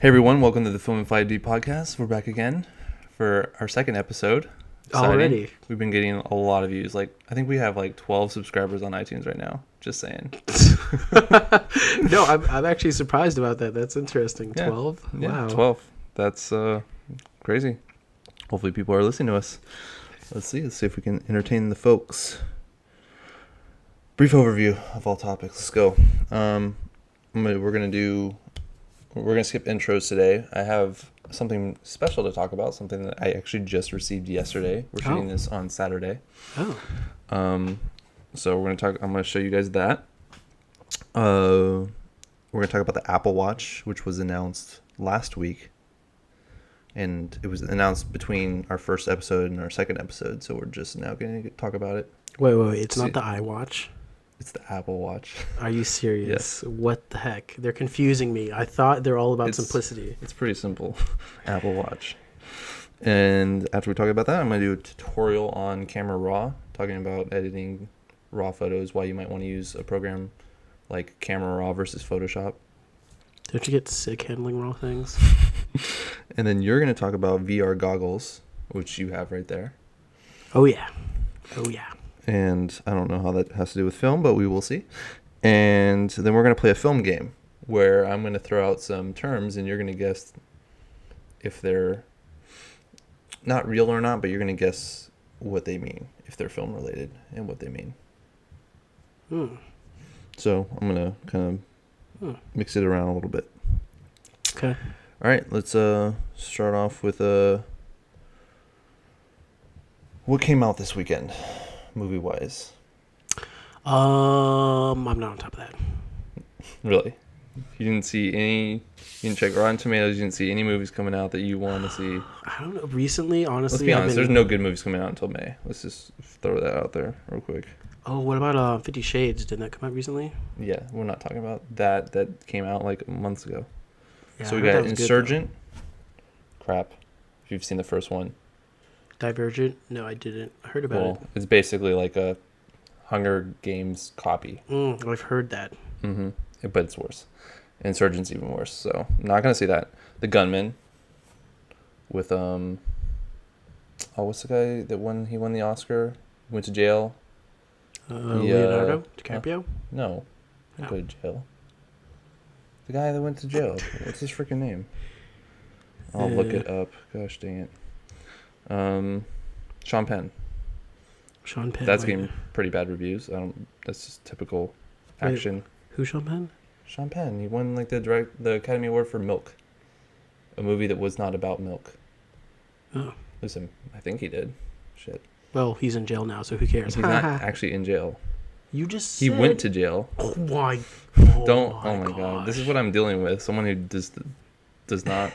Hey everyone, welcome to the FilmIn5D podcast. We're back again for our second episode. Exciting. Already? We've been getting a lot of views. I think we have 12 subscribers on iTunes right now. Just saying. No, I'm actually surprised about that. That's interesting. 12? Yeah, Wow. 12. That's crazy. Hopefully people are listening to us. Let's see if we can entertain the folks. Brief overview of all topics. Let's go. We're gonna skip intros today. I have something special to talk about, something that I actually just received yesterday. We're shooting this on Saturday. So I'm gonna show you guys that. We're gonna talk about the Apple Watch, which was announced last week. And it was announced between our first episode and our second episode, so we're just now gonna talk about it. Wait. It's not the iWatch? It's the Apple Watch. Are you serious? Yes. What the heck? They're confusing me. I thought they're all about simplicity. It's pretty simple. Apple Watch. And after we talk about that, I'm going to do a tutorial on Camera Raw, talking about editing raw photos, why you might want to use a program like Camera Raw versus Photoshop. Don't you get sick handling raw things? And then you're going to talk about VR goggles, which you have right there. Oh, yeah. And I don't know how that has to do with film, but we will see. And then we're going to play a film game where I'm going to throw out some terms and you're going to guess if they're not real or not, but you're going to guess what they mean, if they're film related and what they mean. So I'm going to kind of mix it around a little bit. Okay. All right, let's start off with what came out this weekend, movie-wise. I'm not on top of that. Really? You didn't see any? You didn't check Rotten Tomatoes? You didn't see any movies coming out that you want to see? I don't know. Recently, honestly, Let's be honest. There's no good movies coming out until May. Let's just throw that out there real quick. Oh, what about 50 Shades? Didn't that come out recently? Yeah, we're not talking about that. That came out months ago. Yeah, so we got Insurgent. Crap. If you've seen the first one. Divergent? No, I didn't. I heard about it. It's basically like a Hunger Games copy. I've heard that. Mm-hmm. But it's worse. Insurgent's even worse. So I'm not gonna see that. The Gunman. With what's the guy that won? He won the Oscar. Went to jail. Leonardo DiCaprio? No, he didn't go to jail. The guy that went to jail. What's his freaking name? I'll look it up. Gosh dang it. Sean Penn. Sean Penn. That's getting pretty bad reviews. That's just typical action. Wait, who's Sean Penn? Sean Penn. He won the Academy Award for Milk, a movie that was not about milk. Oh. Listen, I think he did. Shit. Well, he's in jail now, so who cares? He's not actually in jail. You just He went to jail. Oh my. Oh my god. This is what I'm dealing with. Someone who does not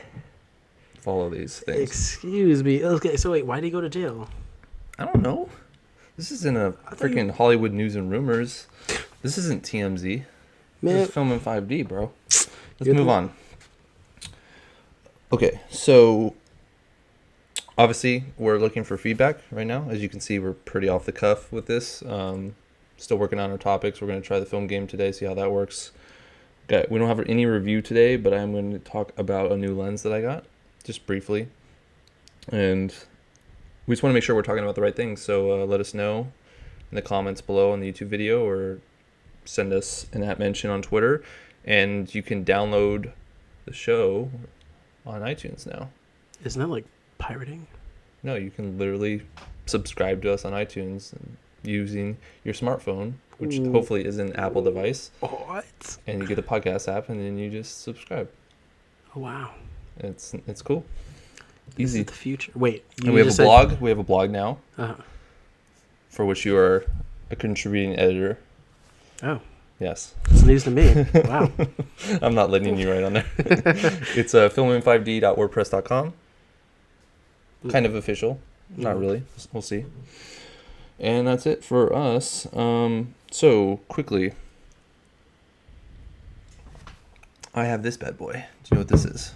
follow these things. Excuse me. Okay, so wait, why did he go to jail? I don't know. This isn't a freaking Hollywood News and Rumors. This isn't TMZ. Man. This is FilmIn5D, bro. Let's move on. Okay, so obviously we're looking for feedback right now. As you can see, we're pretty off the cuff with this. Still working on our topics. We're going to try the film game today, see how that works. Okay, we don't have any review today, but I'm going to talk about a new lens that I got, just briefly. And we just want to make sure we're talking about the right things. So let us know in the comments below on the YouTube video, or send us an @mention on Twitter. And you can download the show on iTunes now. Isn't that like pirating? No, you can literally subscribe to us on iTunes using your smartphone, which hopefully is an Apple device. What? And you get the podcast app, and then you just subscribe. Oh, wow. It's cool. This Easy. is the future. Wait. And we have a blog. We have a blog now, for which you are a contributing editor. Oh. Yes. It's news to me. Wow. I'm not letting you right on there. It's filmin5d.wordpress.com. Kind of official. Not really. We'll see. And that's it for us. So, quickly, I have this bad boy. Do you know what this is?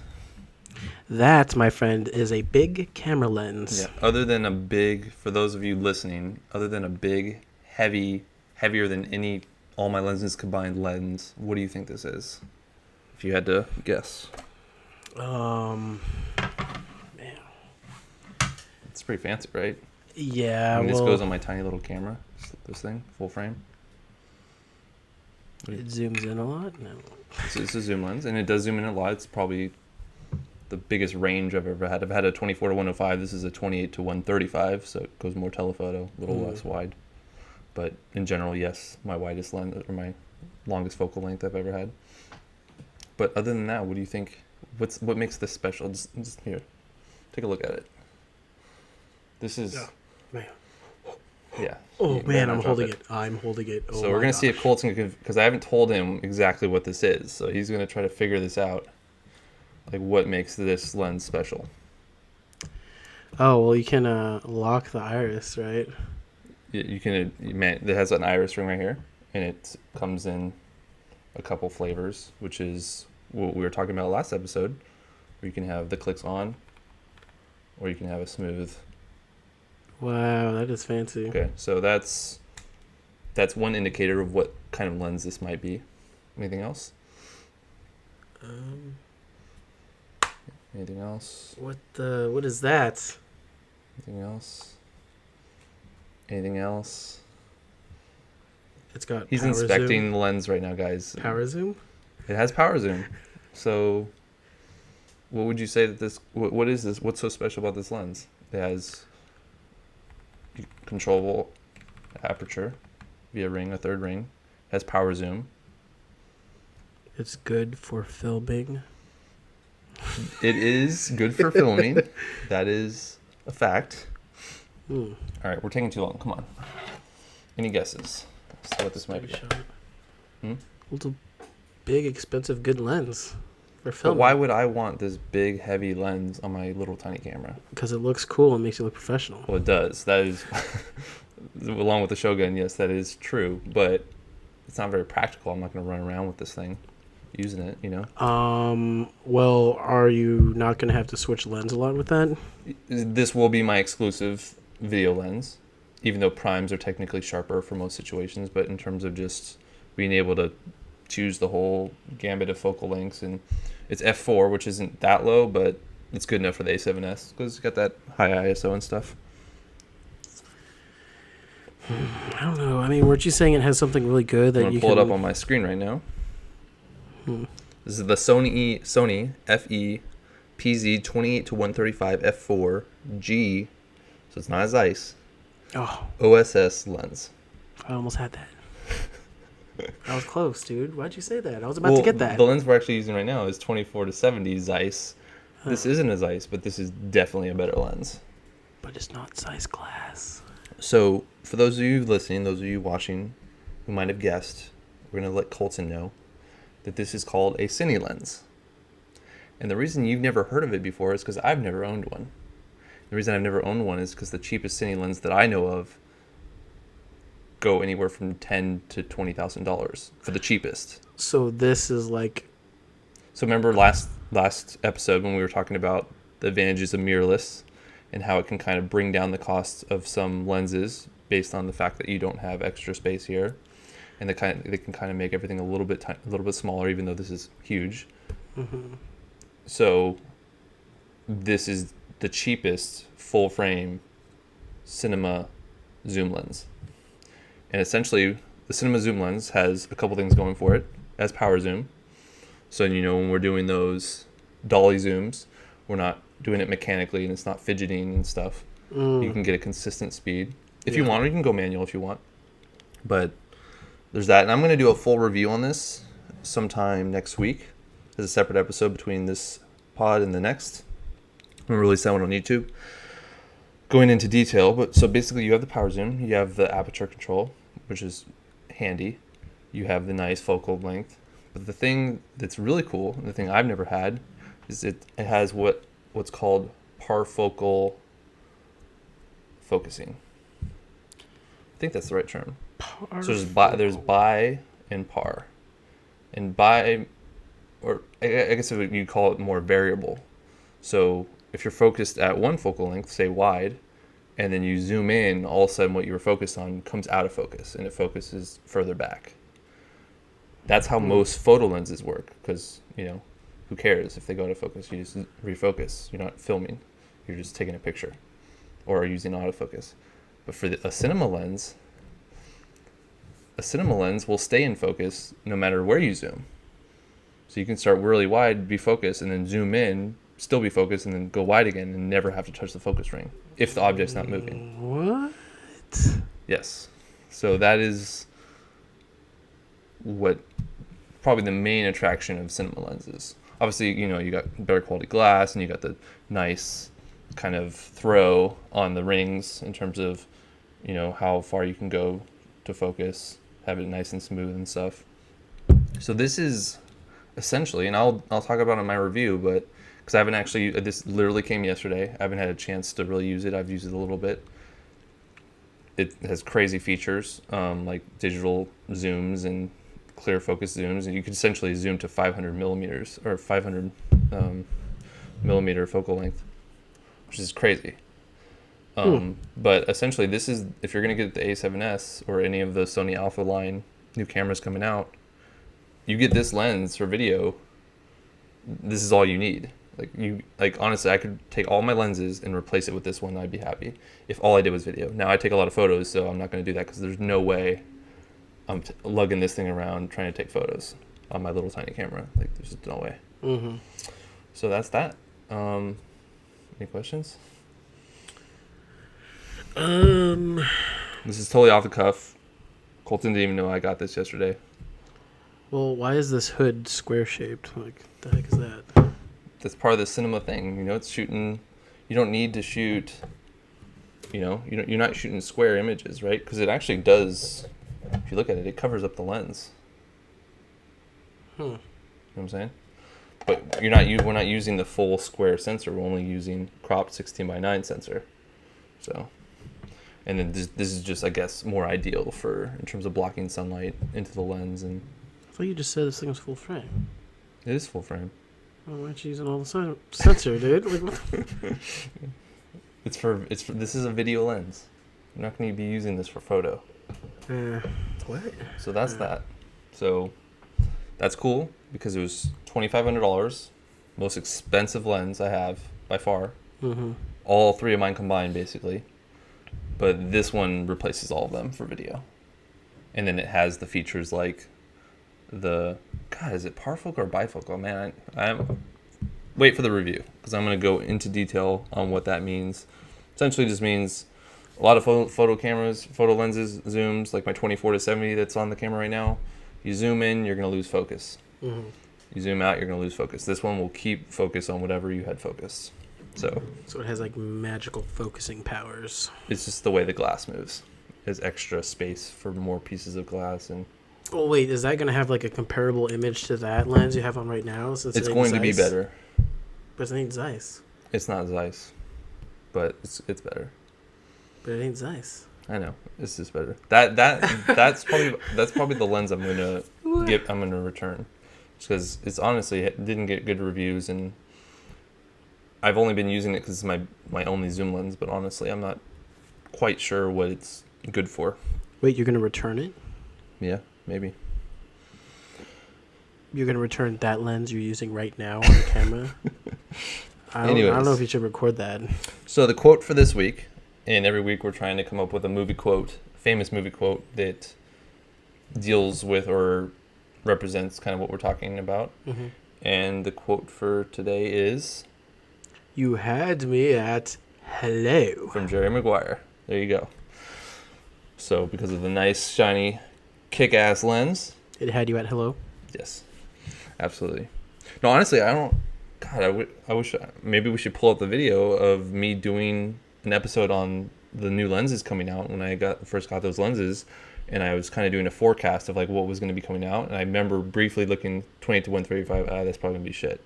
That, my friend, is a big camera lens. Yeah. Other than a big, for those of you listening, other than a big, heavier than all my lenses combined lens, what do you think this is? If you had to guess. Man. It's pretty fancy, right? Yeah. I mean, well, this goes on my tiny little camera. This thing, full frame. it zooms in a lot. No. It's a zoom lens, and it does zoom in a lot. It's probably the biggest range I've ever had. I've had a 24 to 105. This is a 28 to 135, so it goes more telephoto, a little less wide. But in general, yes, my widest lens or my longest focal length I've ever had. But other than that, what do you think? What makes this special? Just here, take a look at it. This is, Man. yeah. Oh You man, better I'm not drop holding it. it. I'm holding it. Oh, So we're gonna see if Colton can, because I haven't told him exactly what this is. So he's gonna try to figure this out, like what makes this lens special. Oh well, you can lock the iris, right? You can, man, it has an iris ring right here, and it comes in a couple flavors, which is what we were talking about last episode, where you can have the clicks on, or you can have a smooth. Wow, that is fancy. Okay, so that's one indicator of what kind of lens this might be. Anything else? Anything else? What is that? Anything else? Anything else? It's got He's power inspecting zoom. the lens right now, guys. Power zoom? It has power zoom. So, what would you say that this? What is this? What's so special about this lens? It has controllable aperture via ring, a third ring. It has power zoom. It's good for filming. It is good for filming. That is a fact. All right, we're taking too long. Come on. Any guesses as to what this might be? It's a big, expensive, good lens for But filming. why would I want this big, heavy lens on my little tiny camera? Because it looks cool and makes you look professional. Well, it does. That is, along with the Shogun, yes, that is true. But it's not very practical. I'm not going to run around with this thing, using it, you know? Well, are you not going to have to switch lens a lot with that? This will be my exclusive video lens, even though primes are technically sharper for most situations. But in terms of just being able to choose the whole gambit of focal lengths, and it's f4, which isn't that low, but it's good enough for the A7S because it's got that high ISO and stuff. I don't know. I mean, weren't you saying it has something really good I'm that gonna you pull can... it up on my screen right now. This is the Sony FE PZ 28 to 135 f4 G, so it's not a Zeiss, Oh, OSS lens. I almost had that. I was close, dude. Why'd you say that? I was about to get that. The lens we're actually using right now is 24 to 70 Zeiss. This isn't a Zeiss, but this is definitely a better lens. But it's not size glass. So for those of you listening, those of you watching who might have guessed, we're going to let Colton know that this is called a Cine Lens. And the reason you've never heard of it before is because I've never owned one. The reason I've never owned one is because the cheapest Cine Lens that I know of go anywhere from $10,000 to $20,000 for the cheapest. So this is like... So remember last episode when we were talking about the advantages of mirrorless and how it can kind of bring down the cost of some lenses based on the fact that you don't have extra space here, and they can kind of make everything a little bit smaller, even though this is huge. So this is the cheapest full frame cinema zoom lens, and essentially the cinema zoom lens has a couple things going for it. It has power zoom. So, you know, when we're doing those dolly zooms, we're not doing it mechanically and it's not fidgeting and stuff. You can get a consistent speed. If you want, you can go manual if you want. But there's that. And I'm going to do a full review on this sometime next week as a separate episode between this pod and the next. I'm going to release that one on YouTube, going into detail. But so basically you have the power zoom, you have the aperture control, which is handy. You have the nice focal length. But the thing that's really cool, and the thing I've never had, is it has what's called parfocal focusing. I think that's the right term. So there's bi and par. And bi, or I guess you call it more variable. So if you're focused at one focal length, say wide, and then you zoom in, all of a sudden what you were focused on comes out of focus, and it focuses further back. That's how most photo lenses work, because, you know, who cares if they go out of focus? You just refocus. You're not filming. You're just taking a picture or using autofocus. But for a cinema lens will stay in focus no matter where you zoom. So you can start really wide, be focused, and then zoom in, still be focused, and then go wide again and never have to touch the focus ring if the object's not moving. What? Yes. So that is what probably the main attraction of cinema lenses. Obviously, you got better quality glass and you got the nice kind of throw on the rings in terms of, how far you can go to focus, have it nice and smooth and stuff. So this is essentially, and I'll talk about it in my review, but because I haven't actually, this literally came yesterday. I haven't had a chance to really use it. I've used it a little bit. It has crazy features, like digital zooms and clear focus zooms, and you can essentially zoom to 500 millimeters or 500 millimeter focal length, which is crazy. But essentially, this is, if you're going to get the A7S or any of the Sony Alpha line new cameras coming out, you get this lens for video. This is all you need. Honestly, I could take all my lenses and replace it with this one. I'd be happy if all I did was video. Now I take a lot of photos, so I'm not going to do that because there's no way I'm lugging this thing around trying to take photos on my little tiny camera. There's just no way. Mm-hmm. So that's that. Any questions? This is totally off the cuff. Colton didn't even know I got this yesterday. Well, why is this hood square shaped? What the heck is that? That's part of the cinema thing. It's shooting. You don't need to shoot. You're not shooting square images, right? Because it actually does. If you look at it, it covers up the lens. You know what I'm saying? But we're not using the full square sensor. We're only using cropped 16:9 sensor. So, and then this is just, I guess, more ideal in terms of blocking sunlight into the lens. And I thought you just said this thing was full frame. it is full frame. Well, why aren't you using all the sensor, dude? What It's for this is a video lens. You're not going to be using this for photo. What? So that's that. So that's cool because it was $2,500, most expensive lens I have by far. Mm-hmm. All three of mine combined, basically. But this one replaces all of them for video. And then it has the features like is it parfocal or bifocal? Man, I'm wait for the review because I'm going to go into detail on what that means. Essentially just means a lot of photo lenses, zooms, like my 24-70 that's on the camera right now. You zoom in, you're going to lose focus. Mm-hmm. You zoom out, you're going to lose focus. This one will keep focus on whatever you had focused. So it has magical focusing powers. It's just the way the glass moves. There's extra space for more pieces of glass. And well, wait, is that going to have a comparable image to that lens you have on right now? Since it's going to be better. But it ain't Zeiss. It's not Zeiss, but it's better. But it ain't Zeiss. I know. It's just better. That's probably the lens I'm gonna return, because it's honestly, it didn't get good reviews, and I've only been using it because it's my only zoom lens. But honestly, I'm not quite sure what it's good for. Wait, you're gonna return it? Yeah, maybe. You're gonna return that lens you're using right now on the camera? I don't know if you should record that. So the quote for this week, and every week we're trying to come up with a famous movie quote that deals with or represents kind of what we're talking about. Mm-hmm. And the quote for today is, "You had me at hello." From Jerry Maguire. There you go. So because of the nice, shiny, kick-ass lens. It had you at hello? Yes. Absolutely. No, honestly, I wish maybe we should pull up the video of me doing an episode on the new lenses coming out when I first got those lenses, and I was kind of doing a forecast of what was going to be coming out, and I remember briefly looking 28-135. That's probably gonna be shit.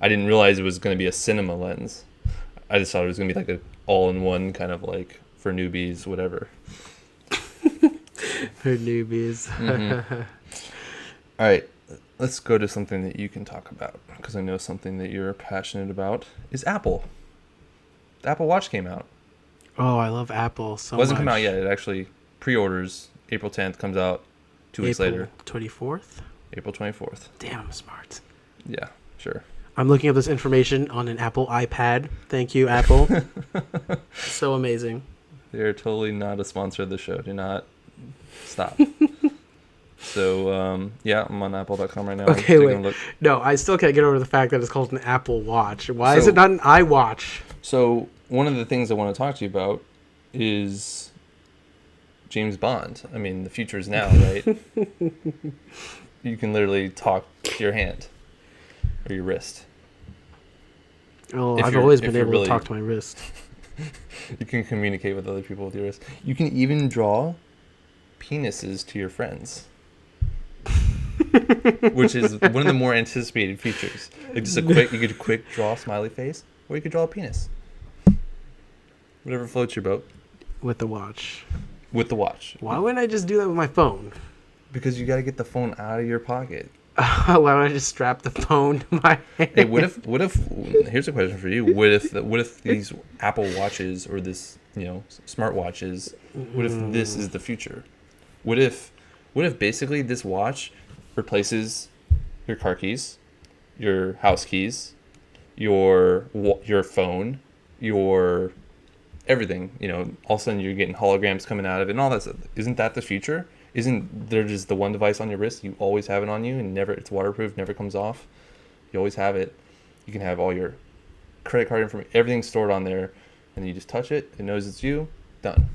I didn't realize it was going to be a cinema lens. I just thought it was going to be an all-in-one kind of for newbies, whatever. For newbies. Mm-hmm. All right. Let's go to something that you can talk about, because I know something that you're passionate about is Apple. The Apple Watch came out. Oh, I love Apple so much. It hasn't come out yet. It actually pre-orders April 10th, comes out 2 weeks later. April 24th? April 24th. Damn, I'm smart. Yeah, sure. I'm looking up this information on an Apple iPad. Thank you, Apple. So amazing. They're totally not a sponsor of the show. Do not stop. So, yeah, I'm on apple.com right now. Okay, wait. No, I still can't get over the fact that it's called an Apple Watch. Why is it not an iWatch? So, one of the things I want to talk to you about is James Bond. I mean, the future is now, right? You can literally talk to your hand or your wrist. Oh, I've always been able to talk to my wrist. You can communicate with other people with your wrist. You can even draw penises to your friends. Which is one of the more anticipated features. Like just you could quick draw a smiley face, or you could draw a penis. Whatever floats your boat. With the watch. With the watch. Why wouldn't I just do that with my phone? Because you got to get the phone out of your pocket. Why don't I just strap the phone to my hand? Hey, what if? Here's a question for you. What if these Apple Watches or this smartwatches? What if this is the future? What if basically this watch replaces your car keys, your house keys, your phone, your everything? All of a sudden you're getting holograms coming out of it and all that stuff. Isn't that the future? Isn't there just the one device on your wrist? You always have it on you and it's waterproof, never comes off. You always have it. You can have all your credit card information, everything stored on there, and you just touch it. It knows it's you. Done.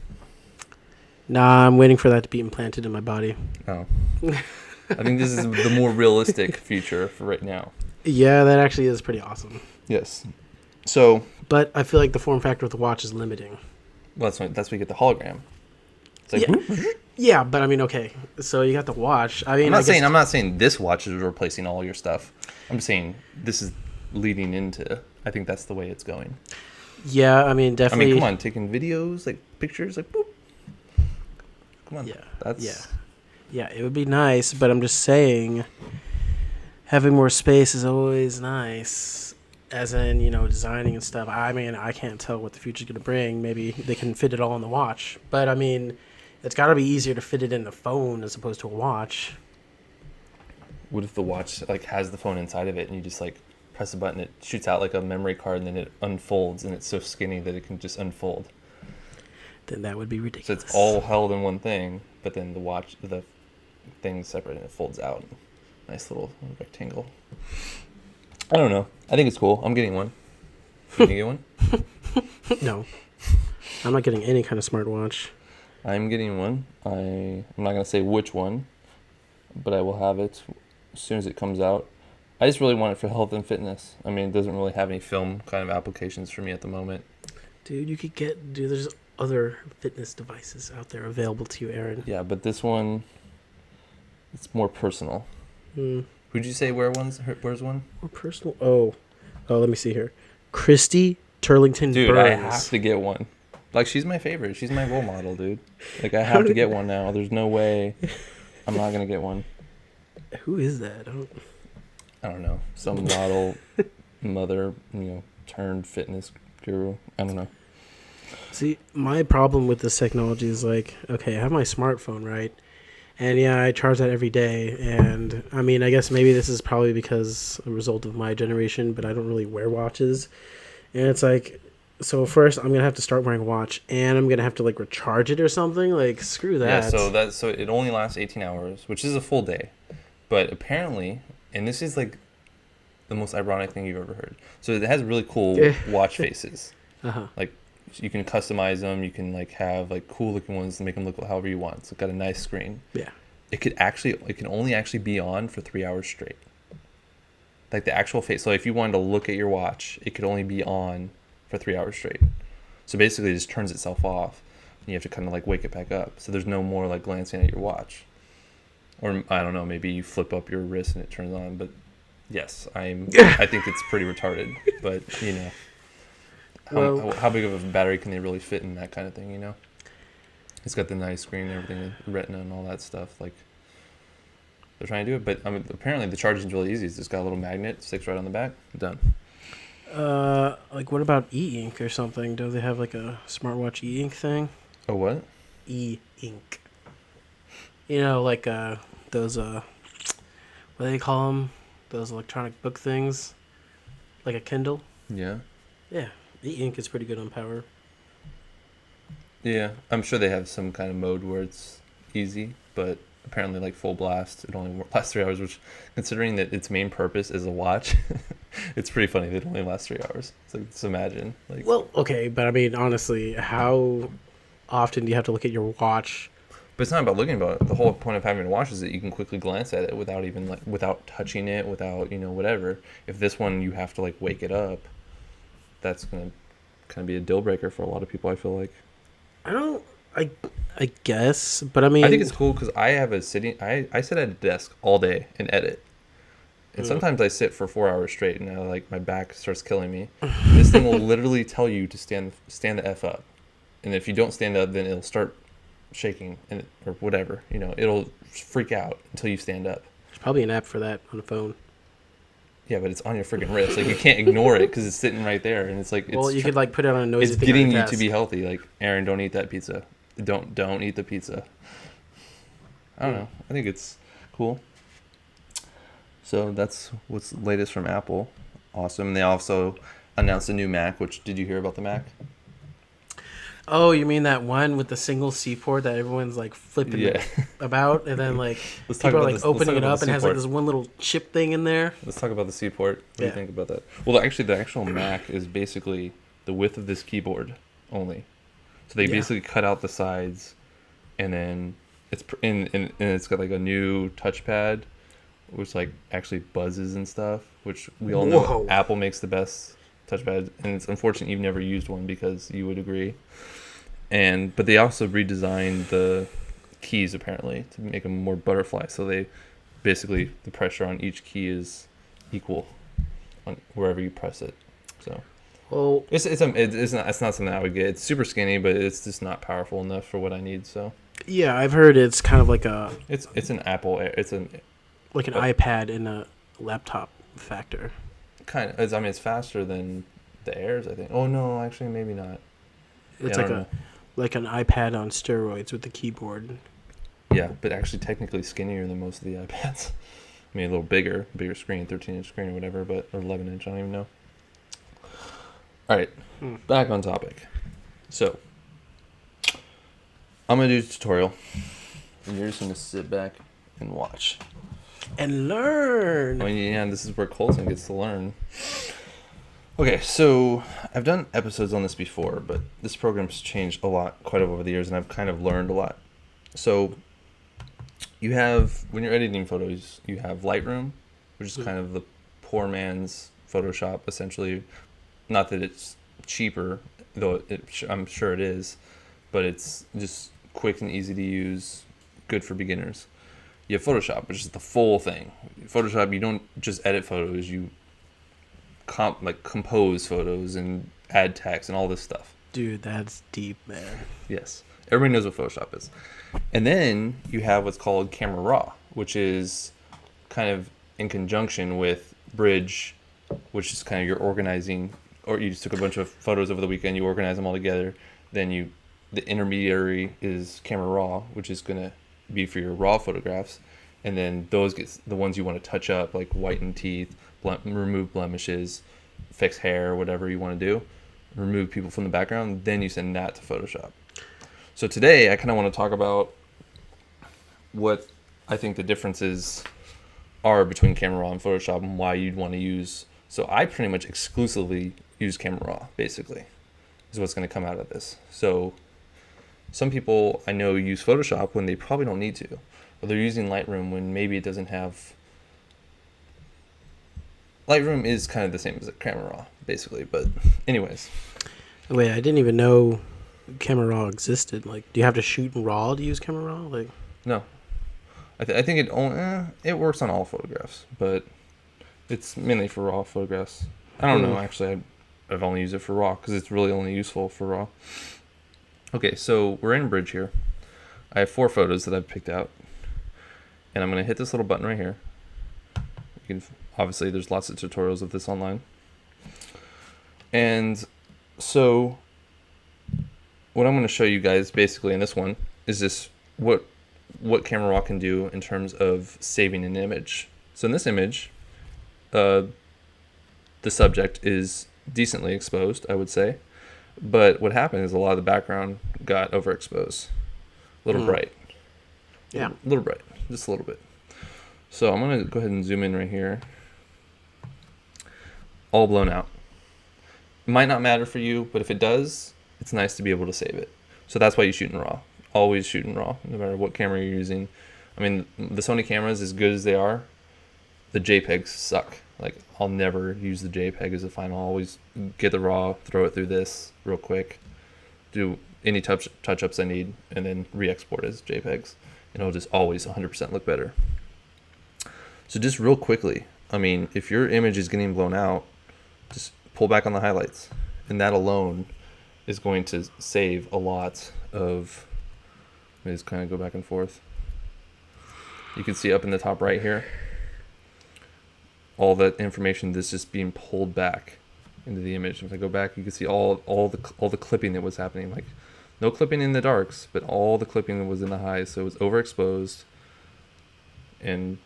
Nah, I'm waiting for that to be implanted in my body. Oh. I think this is the more realistic future for right now. Yeah, that actually is pretty awesome. Yes. So. But I feel like the form factor of the watch is limiting. Well, that's where you get the hologram. It's like, yeah, but I mean, okay. So you got the watch. I mean, I'm not saying this watch is replacing all your stuff. I'm just saying this is leading into. I think that's the way it's going. Yeah, I mean, definitely. I mean, come on, taking videos, like pictures, like boop. Come on. Yeah. Yeah, it would be nice, but I'm just saying, having more space is always nice. As in, designing and stuff. I mean, I can't tell what the future's going to bring. Maybe they can fit it all in the watch. But, I mean, it's got to be easier to fit it in the phone as opposed to a watch. What if the watch, has the phone inside of it and you just, press a button, it shoots out, a memory card, and then it unfolds, and it's so skinny that it can just unfold? Then that would be ridiculous. So it's all held in one thing, but then the thing's separate and it folds out. Nice little rectangle. I don't know. I think it's cool. I'm getting one. You get one? No. I'm not getting any kind of smartwatch. I'm getting one. I'm not going to say which one, but I will have it as soon as it comes out. I just really want it for health and fitness. I mean, it doesn't really have any film kind of applications for me at the moment. Dude, there's other fitness devices out there available to you, Aaron. Yeah, but this one, it's more personal. Who'd you say wears one? More personal? Oh, let me see here. Christy Turlington Dude, Burns. I have to get one. She's my favorite. She's my role model, dude. I have to get one now. There's no way I'm not going to get one. Who is that? I don't know. Some model, mother, turned fitness guru. I don't know. See, my problem with this technology is okay, I have my smartphone, right? And yeah, I charge that every day. And I mean, I guess maybe this is probably because a result of my generation, but I don't really wear watches. And it's so first I'm going to have to start wearing a watch and I'm going to have to recharge it or something. Screw that. Yeah, so it only lasts 18 hours, which is a full day. But apparently, and this is the most ironic thing you've ever heard. So it has really cool watch faces. Uh-huh. You can customize them. You can have cool looking ones to make them look however you want. So it's got a nice screen. Yeah. It can only actually be on for 3 hours straight. The actual face. So if you wanted to look at your watch, it could only be on for 3 hours straight. So basically it just turns itself off and you have to kind of wake it back up. So there's no more glancing at your watch. Or I don't know, maybe you flip up your wrist and it turns on, but yes, I think it's pretty retarded, but how big of a battery can they really fit in that kind of thing, It's got the nice screen and everything, the retina and all that stuff. They're trying to do it, but apparently the charging is really easy. It's just got a little magnet, sticks right on the back, done. What about e-ink or something? Do they have a smartwatch e-ink thing? Oh, what? E-ink. Those what do they call them? Those electronic book things. like a Kindle. Yeah. Yeah, the ink is pretty good on power. Yeah, I'm sure they have some kind of mode where it's easy, but apparently, like full blast, it only lasts 3 hours. Which, considering that its main purpose is a watch, it's pretty funny that it only lasts 3 hours. It's like, just imagine, like. Well, okay, but I mean, honestly, how often do you have to look at your watch? But it's not about looking about it. The whole point of having a watch is that you can quickly glance at it without even like without touching it, without whatever. If this one you have to like wake it up, that's gonna kind of be a deal breaker for a lot of people. I feel like. I don't. I guess, but I mean, I think it's cool because I have a sitting. I sit at a desk all day and edit, and sometimes I sit for 4 hours straight, and like my back starts killing me. This thing will literally tell you to stand the f up, and if you don't stand up, then it'll start shaking and or whatever. It'll freak out until you stand up. there's probably an app for that on the phone. Yeah, but it's on your freaking wrist. Like you can't ignore it because it's sitting right there, and it's like Well, you could like put it on a noisy it's thing getting on your you to desk. be healthy. Like Aaron, don't eat that pizza. Don't eat the pizza. I don't know. I think it's cool. So that's what's latest from Apple. Awesome. They also announced a new Mac. Which did you hear about the Mac? Oh, you mean that one with the single C port that everyone's like flipping Yeah. about, and then like Let's talk people are about like this. Let's opening talk it about up the and has like C-port. this one little chip thing in there. Let's talk about the C port. What do Yeah. you think about that? Well, actually, the actual Mac is basically the width of this keyboard only. So they Yeah. basically cut out the sides, and then and it's got like a new touchpad, which like actually buzzes and stuff. Which we all know Whoa. Apple makes the best touchpad, and it's unfortunate you've never used one because you would agree. But they also redesigned the keys apparently to make them more butterfly. So they basically the pressure on each key is equal on wherever you press it. So Well, it's not something I would get. It's super skinny, but it's just not powerful enough for what I need. So yeah, I've heard it's kind of like it's an Apple. It's an iPad in a laptop factor. kind of. I mean, it's faster than the Airs. I think. Oh no, actually, maybe not. It's I like don't a know. like an iPad on steroids with the keyboard. Yeah, but actually technically skinnier than most of the iPads. I mean, a little bigger screen, 13-inch screen or whatever, or 11-inch, I don't even know. All right, back on topic. So, I'm going to do a tutorial, and you're just going to sit back and watch. And learn. I mean, yeah, this is where Colton gets to learn. Okay, so I've done episodes on this before, but this program's changed a lot quite over the years, and I've kind of learned a lot. So you have, when you're editing photos, you have Lightroom, which is kind of the poor man's Photoshop, essentially. Not that it's cheaper, though I'm sure it is, but it's just quick and easy to use, good for beginners. You have Photoshop, which is the full thing. Photoshop, you don't just edit photos, you compose photos and add text and all this stuff. Dude, that's deep, man. Yes. Everybody knows what Photoshop is. And then you have what's called Camera Raw, which is kind of in conjunction with Bridge, which is kind of your organizing, or you just took a bunch of photos over the weekend, you organize them all together. Then the intermediary is Camera Raw, which is going to be for your raw photographs. And then those get the ones you want to touch up, like whiten teeth, remove blemishes, fix hair, whatever you want to do, remove people from the background. Then you send that to Photoshop. So today I kind of want to talk about what I think the differences are between Camera Raw and Photoshop and why you'd want to use. So I pretty much exclusively use Camera Raw, basically, is what's going to come out of this. So some people I know use Photoshop when they probably don't need to. Or they're using Lightroom when maybe it doesn't have... Lightroom is kind of the same as a Camera Raw, basically. But anyways. Wait, I didn't even know Camera Raw existed. Like, do you have to shoot in RAW to use Camera Raw? Like, No. I think it works on all photographs, but it's mainly for raw photographs. I don't know, actually. I've only used it for raw because it's really only useful for raw. Okay, so we're in Bridge here. I have 4 photos that I've picked out. And I'm going to hit this little button right here. Obviously, there's lots of tutorials of this online. And so what I'm going to show you guys basically in this one is this what Camera Raw can do in terms of saving an image. So in this image, the subject is decently exposed, I would say. But what happened is a lot of the background got overexposed. A little bright. Yeah. A little bright. Just a little bit. So I'm going to go ahead and zoom in right here. All blown out. It might not matter for you, but if it does, it's nice to be able to save it. So that's why you shoot in RAW. Always shoot in RAW, no matter what camera you're using. I mean, the Sony cameras, as good as they are, the JPEGs suck. Like, I'll never use the JPEG as a final. I'll always get the RAW, throw it through this real quick, do any touch-ups I need, and then re-export as JPEGs. And it'll just always 100% look better. So just real quickly, I mean, if your image is getting blown out, just pull back on the highlights. And that alone is going to save a lot of... Let me just kind of go back and forth. You can see up in the top right here, all that information that's just being pulled back into the image. If I go back, you can see all the clipping that was happening. Like, no clipping in the darks, but all the clipping that was in the highs. So it was overexposed, and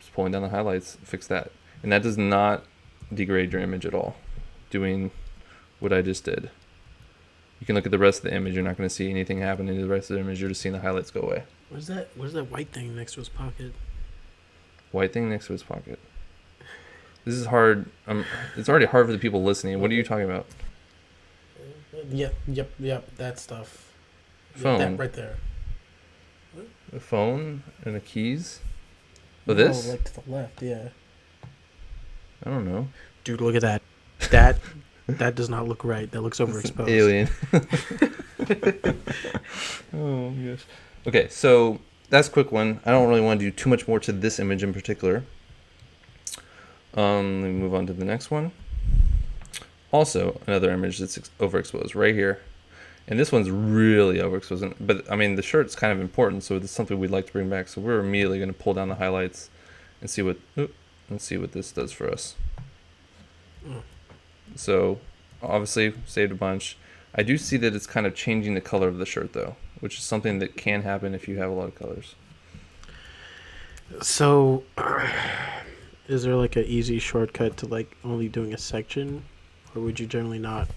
just pulling down the highlights, fix that. And that does not degrade your image at all, doing what I just did. You can look at the rest of the image. You're not going to see anything happen in the rest of the image. You're just seeing the highlights go away. What is that white thing next to his pocket? White thing next to his pocket. This is hard. It's already hard for the people listening. What are you talking about? Yep. That stuff. Phone. That right there. A phone and the keys? Oh, No, this? like to the left, yeah. I don't know. Dude, look at that. That does not look right. That looks overexposed. Alien. Oh, gosh. Okay, so that's a quick one. I don't really want to do too much more to this image in particular. Let me move on to the next one. Also, another image that's overexposed right here. And this one's really overexposed. But, I mean, the shirt's kind of important, so it's something we'd like to bring back. So we're immediately going to pull down the highlights and see what this does for us. So, obviously, saved a bunch. I do see that it's kind of changing the color of the shirt, though, which is something that can happen if you have a lot of colors. So, is there like an easy shortcut to like only doing a section, or would you generally not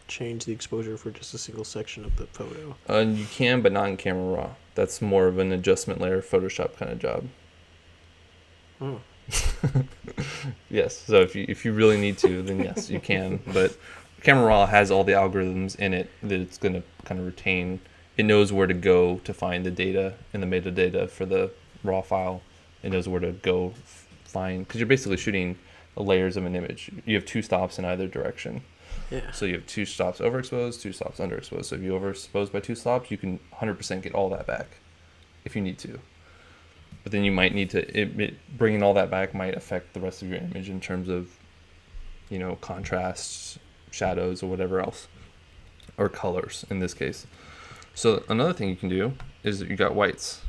change the exposure for just a single section of the photo? You can, but not in Camera Raw. That's more of an adjustment layer Photoshop kind of job. Oh. Yes, so if you really need to, then yes, you can. But Camera Raw has all the algorithms in it that it's going to kind of retain. It knows where to go to find the data and the metadata for the raw file. It knows where to go find, because you're basically shooting layers of an image. You have two stops in either direction. Yeah. So you have two stops overexposed, two stops underexposed. So if you overexpose by two stops, you can 100% get all that back if you need to. But then you might need to, bringing all that back might affect the rest of your image in terms of, contrasts, shadows, or whatever else, or colors in this case. So another thing you can do is that you got whites.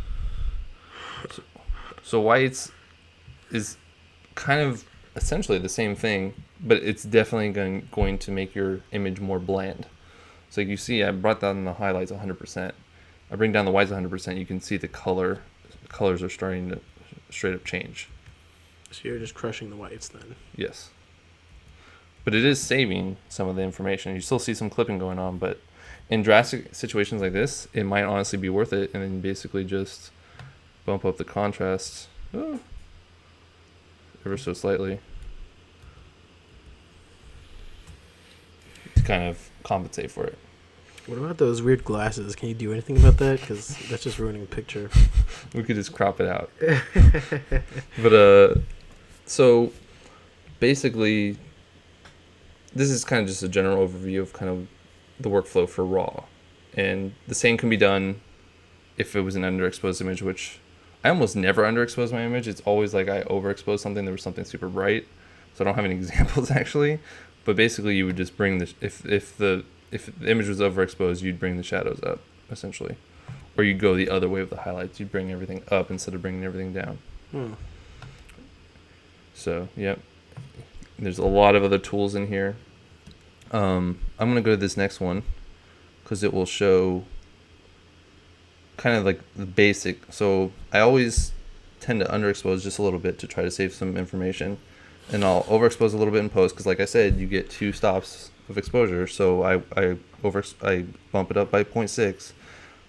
So whites is kind of essentially the same thing, but it's definitely going to make your image more bland. So you see, I brought down the highlights 100%. I bring down the whites 100%. You can see the colors are starting to straight up change. So you're just crushing the whites then? Yes. But it is saving some of the information. You still see some clipping going on, but in drastic situations like this, it might honestly be worth it, and then basically just bump up the contrast ever so slightly to kind of compensate for it. What about those weird glasses? Can you do anything about that? Because that's just ruining the picture. We could just crop it out. But so basically, this is kind of just a general overview of kind of the workflow for RAW. And the same can be done if it was an underexposed image, which I almost never underexpose my image. It's always like I overexpose something. There was something super bright. So I don't have any examples actually. But basically you would just bring the, if the image was overexposed, you'd bring the shadows up essentially. Or you'd go the other way with the highlights. You'd bring everything up instead of bringing everything down. So, yep. There's a lot of other tools in here. I'm going to go to this next one because it will show kind of like the basic. So I always tend to underexpose just a little bit to try to save some information. and I'll overexpose a little bit in post because, like I said, you get 2 stops of exposure. So I bump it up by 0.6.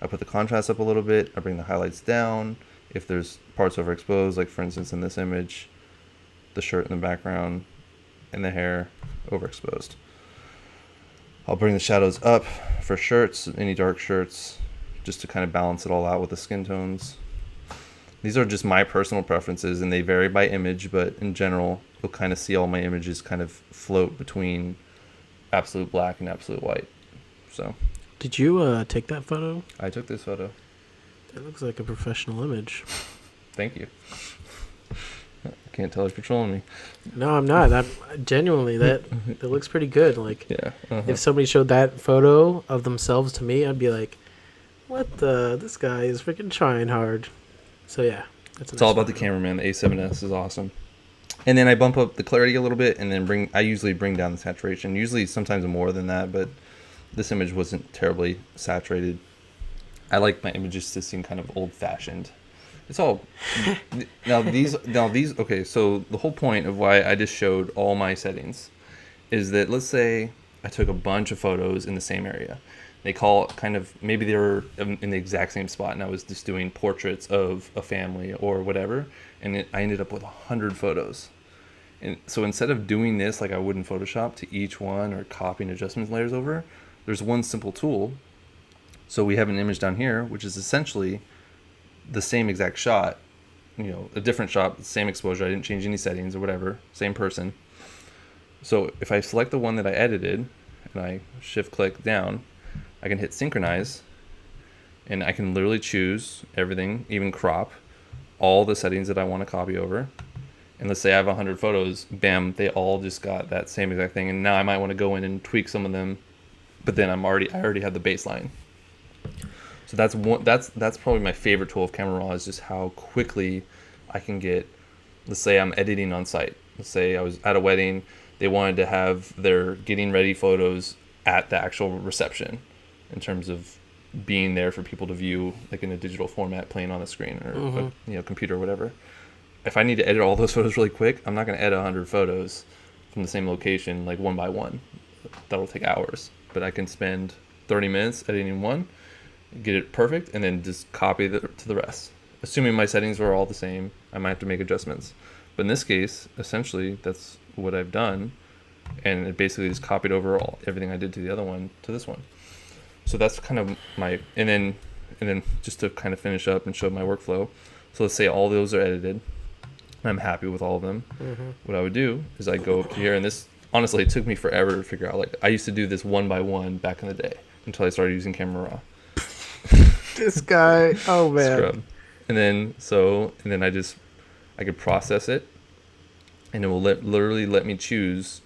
I put the contrast up a little bit. I bring the highlights down. If there's parts overexposed, like for instance in this image, the shirt in the background and the hair overexposed. I'll bring the shadows up for shirts, any dark shirts, just to kind of balance it all out with the skin tones. These are just my personal preferences, and they vary by image, but in general, you'll kind of see all my images kind of float between absolute black and absolute white. So, Did you take that photo? I took this photo. That looks like a professional image. Thank you. I can't tell if you're trolling me. No, I'm not. I'm genuinely that it looks pretty good. Like, Yeah. if somebody showed that photo of themselves to me, I'd be like, "What the? This guy is freaking trying hard." So yeah, that's. It's all about the cameraman. The A7S is awesome. And then I bump up the clarity a little bit, and then I usually bring down the saturation. Usually, sometimes more than that, but this image wasn't terribly saturated. I like my images to seem kind of old-fashioned. It's all now these. Okay, so the whole point of why I just showed all my settings is that, let's say I took a bunch of photos in the same area. They call it kind of, maybe they were in the exact same spot, and I was just doing portraits of a family or whatever, and I ended up with 100 photos. And so instead of doing this like I would in Photoshop to each one or copying adjustment layers over, there's one simple tool. So we have an image down here, which is essentially the same exact shot, a different shot, the same exposure. I didn't change any settings or whatever, same person. So if I select the one that I edited and I shift click down, I can hit synchronize, and I can literally choose everything, even crop, all the settings that I want to copy over. And let's say I have 100 photos, bam, they all just got that same exact thing. And now I might want to go in and tweak some of them, but then I already have the baseline. So that's probably my favorite tool of Camera Raw, is just how quickly I can get. Let's say I'm editing on site. Let's say I was at a wedding, they wanted to have their getting ready photos at the actual reception, in terms of being there for people to view, like in a digital format, playing on a screen or computer or whatever. If I need to edit all those photos really quick, I'm not going to edit 100 photos from the same location, like one by one. That'll take hours. But I can spend 30 minutes editing one, get it perfect, and then just copy to the rest. Assuming my settings are all the same, I might have to make adjustments. But in this case, essentially, that's what I've done. And it basically just copied over everything I did to the other one to this one. So that's kind of my, and then just to kind of finish up and show my workflow. So let's say all those are edited. I'm happy with all of them. Mm-hmm. What I would do is I go up here, and this, honestly, it took me forever to figure out. Like, I used to do this one by one back in the day until I started using Camera Raw. This guy, oh man. Scrub. And then I could process it, and it will literally let me choose,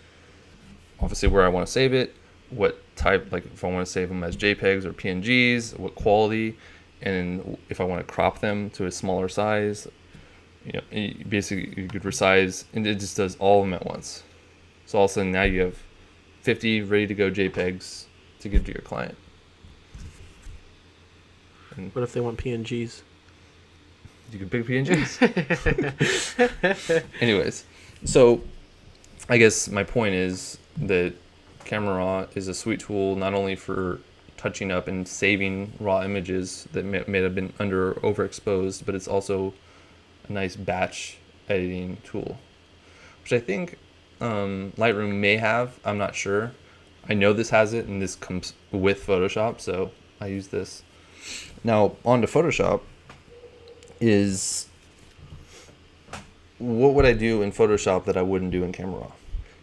obviously, where I want to save it, what type, like if I want to save them as JPEGs or PNGs, what quality, and if I want to crop them to a smaller size. Basically you could resize, and it just does all of them at once. So all of a sudden now you have 50 ready to go JPEGs to give to your client. And what if they want PNGs? You can pick PNGs. Anyways, so I guess my point is that Camera Raw is a sweet tool, not only for touching up and saving raw images that may have been overexposed, but it's also a nice batch editing tool, which I think Lightroom may have. I'm not sure. I know this has it, and this comes with Photoshop, so I use this. Now, on to Photoshop is, what would I do in Photoshop that I wouldn't do in Camera Raw?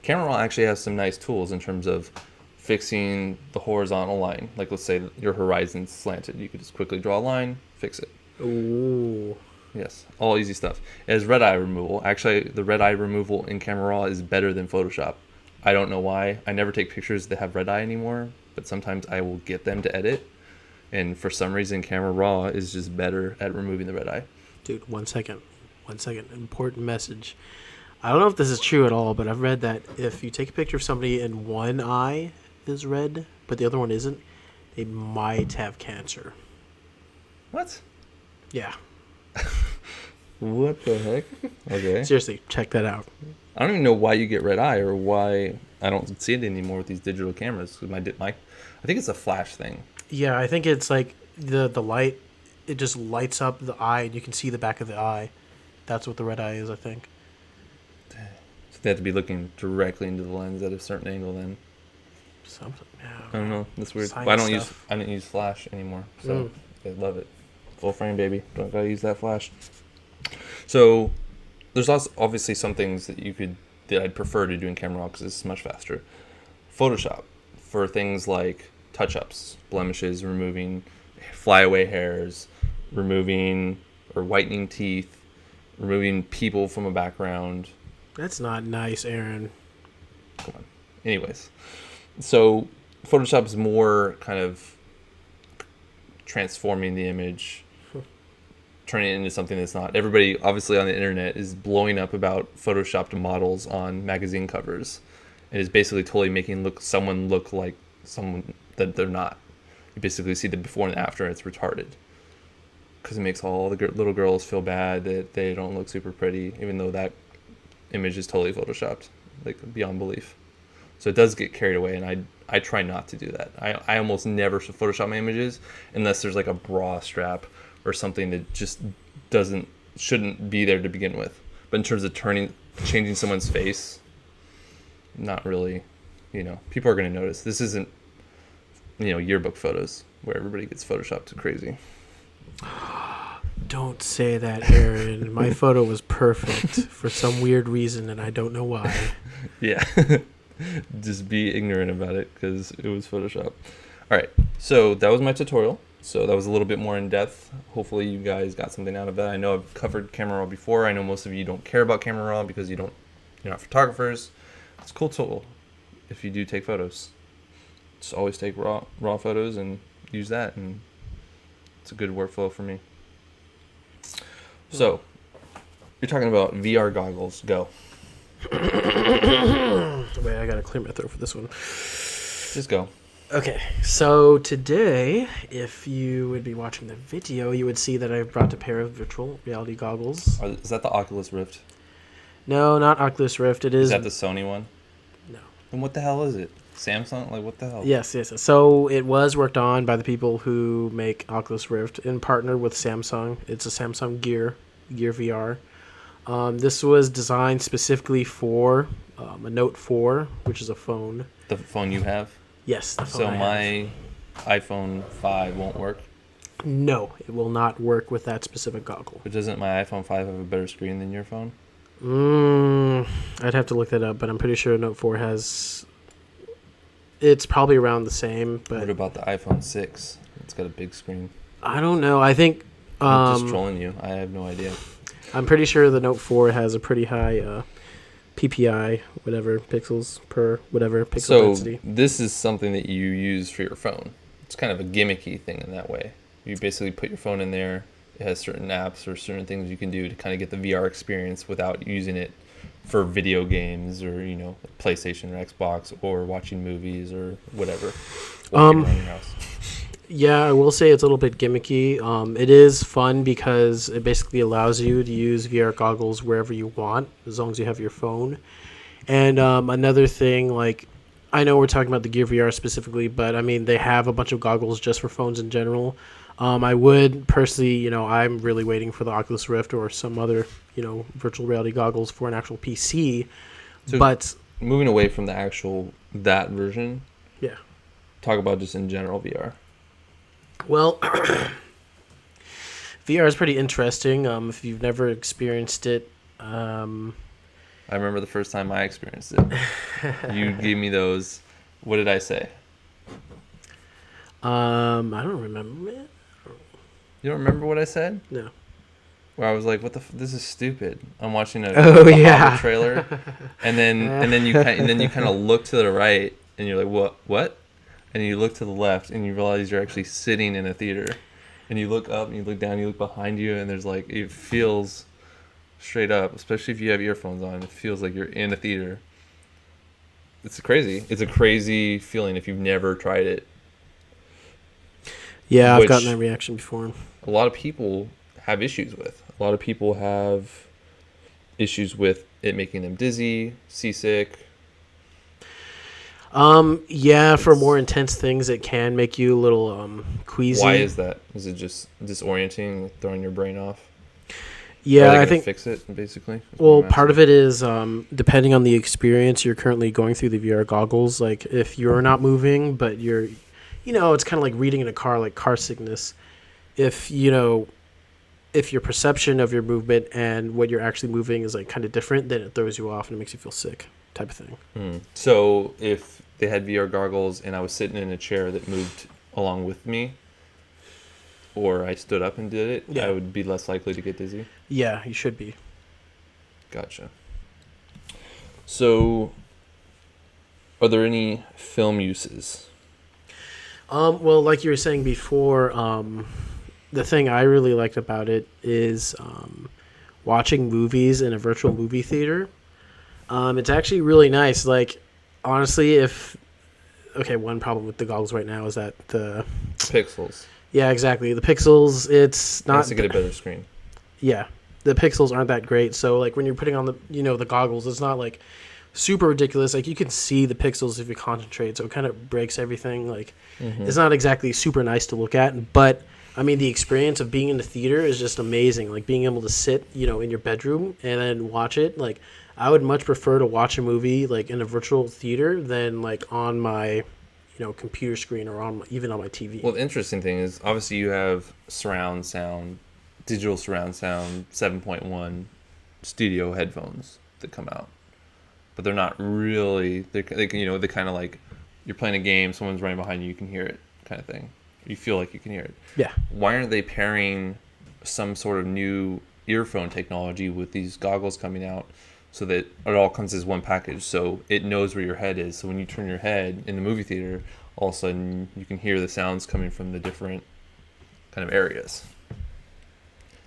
Camera Raw actually has some nice tools in terms of fixing the horizontal line. Like, let's say your horizon's slanted. You could just quickly draw a line, fix it. Ooh. Yes, all easy stuff. It has red eye removal. Actually, the red eye removal in Camera Raw is better than Photoshop. I don't know why. I never take pictures that have red eye anymore, but sometimes I will get them to edit. And for some reason, Camera Raw is just better at removing the red eye. Dude, 1 second. 1 second. Important message. I don't know if this is true at all, but I've read that if you take a picture of somebody and one eye is red, but the other one isn't, they might have cancer. What? Yeah. What the heck? Okay. Seriously, check that out. I don't even know why you get red eye or why I don't see it anymore with these digital cameras. I think it's a flash thing. Yeah, I think it's like the light. It just lights up the eye, and you can see the back of the eye. That's what the red eye is, I think. So they have to be looking directly into the lens at a certain angle. Then Something. Yeah. I don't know. That's weird. Science But stuff. I don't use flash anymore. So I love it. Full frame, baby. Don't gotta use that flash. So there's also obviously some things that I'd prefer to do in Camera Raw because it's much faster. Photoshop for things like touch-ups, blemishes, removing flyaway hairs, removing or whitening teeth, removing people from a background. That's not nice, Aaron. Come on. Anyways, so Photoshop is more kind of transforming the image, turning it into something that's not. Everybody, obviously, on the internet is blowing up about Photoshopped models on magazine covers. It is basically totally making someone look like someone that they're not. You basically see the before and after, and it's retarded. Because it makes all the little girls feel bad that they don't look super pretty, even though that image is totally Photoshopped, like beyond belief. So it does get carried away, and I try not to do that. I almost never Photoshop my images unless there's like a bra strap or something that just shouldn't be there to begin with. But in terms of changing someone's face, not really. People are going to notice. This isn't, yearbook photos where everybody gets Photoshopped to crazy. Don't say that, Aaron. My photo was perfect for some weird reason, and I don't know why. Yeah. Just be ignorant about it because it was Photoshop. All right. So that was my tutorial. So that was a little bit more in depth. Hopefully you guys got something out of that. I know I've covered Camera Raw before. I know most of you don't care about Camera Raw because you're not photographers. It's a cool tool if you do take photos. Just always take raw photos and use that, and it's a good workflow for me. So, you're talking about VR goggles. Go. Wait, I gotta clear my throat for this one. Just go. Okay, so today, if you would be watching the video, you would see that I've brought a pair of virtual reality goggles. Is that the Oculus Rift? No, not Oculus Rift. It is. Is that the Sony one? No. Then what the hell is it? Samsung? Like, what the hell? Yes. So it was worked on by the people who make Oculus Rift in partner with Samsung. It's a Samsung Gear VR. This was designed specifically for a Note 4, which is a phone. The phone you have? Yes, the phone So I my iPhone 5 won't work? have. No, it will not work with that specific goggle. But doesn't my iPhone 5 have a better screen than your phone? I'd have to look that up, but I'm pretty sure Note 4 has... It's probably around the same, but... What about the iPhone 6? It's got a big screen. I don't know. I think... I'm just trolling you. I have no idea. I'm pretty sure the Note 4 has a pretty high PPI, whatever, pixels per whatever pixel density. So this is something that you use for your phone. It's kind of a gimmicky thing in that way. You basically put your phone in there. It has certain apps or certain things you can do to kind of get the VR experience without using it for video games or, PlayStation or Xbox or watching movies or whatever. Walking around your house. Yeah, I will say it's a little bit gimmicky. It is fun because it basically allows you to use VR goggles wherever you want, as long as you have your phone. And another thing, like, I know we're talking about the Gear VR specifically, but I mean, they have a bunch of goggles just for phones in general. I would personally, I'm really waiting for the Oculus Rift or some other, virtual reality goggles for an actual PC. So but moving away from that version, yeah, talk about just in general VR. Well, VR is pretty interesting. If you've never experienced it, I remember the first time I experienced it. You gave me those. What did I say? I don't remember, man. You don't remember what I said? No. Where I was like, "What the? This is stupid." I'm watching a yeah. trailer, and then you kind of look to the right, and you're like, "What?" And you look to the left, and you realize you're actually sitting in a theater, and you look up, and you look down, you look behind you, and there's like it feels straight up, especially if you have earphones on. It feels like you're in a theater. It's crazy. It's a crazy feeling if you've never tried it. Yeah, I've gotten that reaction before. A lot of people have issues with. A lot of people have issues with it making them dizzy, seasick. Yeah, for more intense things, it can make you a little queasy. Why is that? Is it just disorienting, throwing your brain off? Yeah, Or are they I gonna think. fix it basically. Is what Well, I'm part asking. of it is depending on the experience you're currently going through the VR goggles. Like if you're not moving, but you're, it's kind of like reading in a car, like car sickness. If if your perception of your movement and what you're actually moving is like kind of different, then it throws you off and it makes you feel sick, type of thing. So if they had VR goggles and I was sitting in a chair that moved along with me, or I stood up and did it, Yeah. I would be less likely to get dizzy. Yeah, you should be. Gotcha. So, are there any film uses? Well, like you were saying before, the thing I really liked about it is watching movies in a virtual movie theater. It's actually really nice. Like, honestly, one problem with the goggles right now is that Pixels. yeah, exactly. The pixels, it's It not. has to get a better screen. Yeah, the pixels aren't that great. So, like, when you're putting on the goggles, it's not like super ridiculous. Like, you can see the pixels if you concentrate, so it kind of breaks everything. Like, it's not exactly super nice to look at, but I mean, the experience of being in the theater is just amazing. Like, being able to sit, in your bedroom and then watch it. Like, I would much prefer to watch a movie like in a virtual theater than like on my, computer screen or even on my TV. Well, the interesting thing is, obviously, you have surround sound, digital surround sound, 7.1 studio headphones that come out, but they're not really. They kind of like you're playing a game, someone's running behind you, you can hear it, kind of thing. You feel like you can hear it. Yeah. Why aren't they pairing some sort of new earphone technology with these goggles coming out so that it all comes as one package, so it knows where your head is? So when you turn your head in the movie theater, all of a sudden you can hear the sounds coming from the different kind of areas.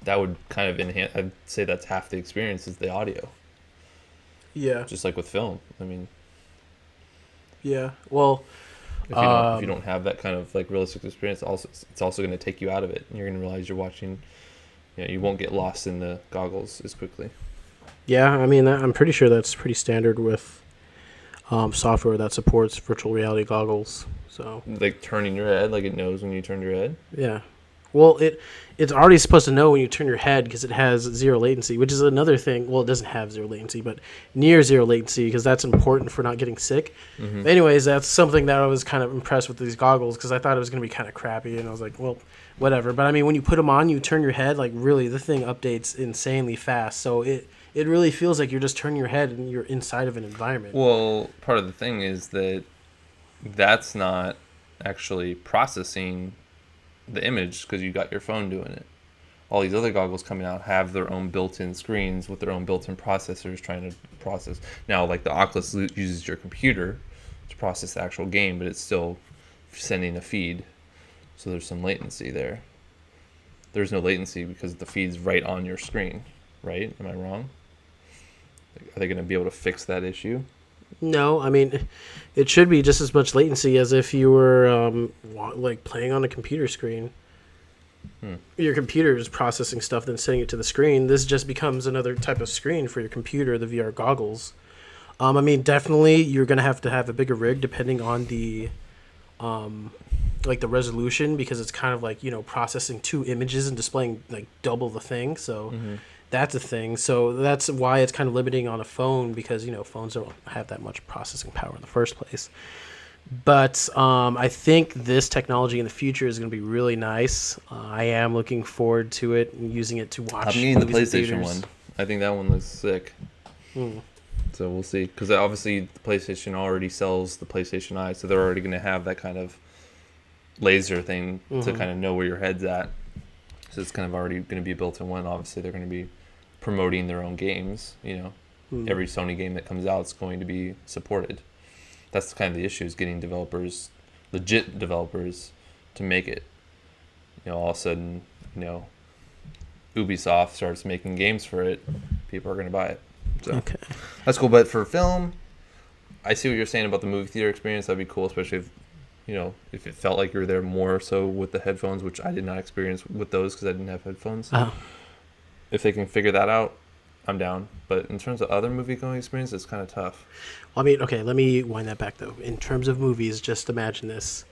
That would kind of enhance. I'd say that's half the experience is the audio, Yeah. just like with film. I mean, Yeah. Well, if you don't have that kind of like realistic experience, it's also going to take you out of it, and you're going to realize you're watching. You won't get lost in the goggles as quickly. yeah. I mean, I'm pretty sure that's pretty standard with software that supports virtual reality goggles. So Like turning your head, like it knows when you turn your head. yeah. Well, it's already supposed to know when you turn your head because it has zero latency, which is another thing. Well, it doesn't have zero latency, but near zero latency because that's important for not getting sick. But anyways, that's something that I was kind of impressed with these goggles because I thought it was going to be kind of crappy, and I was like, well, whatever. But I mean, when you put them on, you turn your head, like really, the thing updates insanely fast. So it really feels like you're just turning your head and you're inside of an environment. Well, part of the thing is that that's not actually processing the image because you got your phone doing it. All these other goggles coming out have their own built-in screens with their own built-in processors trying to process. Now, like the Oculus uses your computer to process the actual game, but it's still sending a feed, so there's some latency there. There's no latency because the feed's right on your screen, right? Am I wrong? Are they going to be able to fix that issue? No, I mean, it should be just as much latency as if you were like playing on a computer screen. Your computer is processing stuff, then sending it to the screen. This just becomes another type of screen for your computer, the VR goggles. I mean, definitely you're gonna have to have a bigger rig depending on the, like the resolution, because it's kind of like processing two images and displaying like double the thing. So. That's a thing. So that's why it's kind of limiting on a phone because, phones don't have that much processing power in the first place. But I think this technology in the future is going to be really nice. I am looking forward to it and using it to watch. I'm getting the movies in PlayStation theaters. one. I think that one looks sick. So we'll see. Because obviously the PlayStation already sells the PlayStation Eye, so they're already going to have that kind of laser thing to kind of know where your head's at. So it's kind of already going to be a built-in one. Obviously, they're going to be promoting their own games. Every Sony game that comes out is going to be supported. That's kind of the issue, is getting developers, legit developers, to make it. All of a sudden, Ubisoft starts making games for it, people are going to buy it. So Okay. that's cool. But for film, I see what you're saying about the movie theater experience. That'd be cool, especially if if it felt like you were there more so with the headphones, which I did not experience with those because I didn't have headphones. Oh. if they can figure that out, I'm down. But in terms of other movie going experience, it's kind of tough. Well, I mean, okay, let me wind that back though. In terms of movies, just imagine this.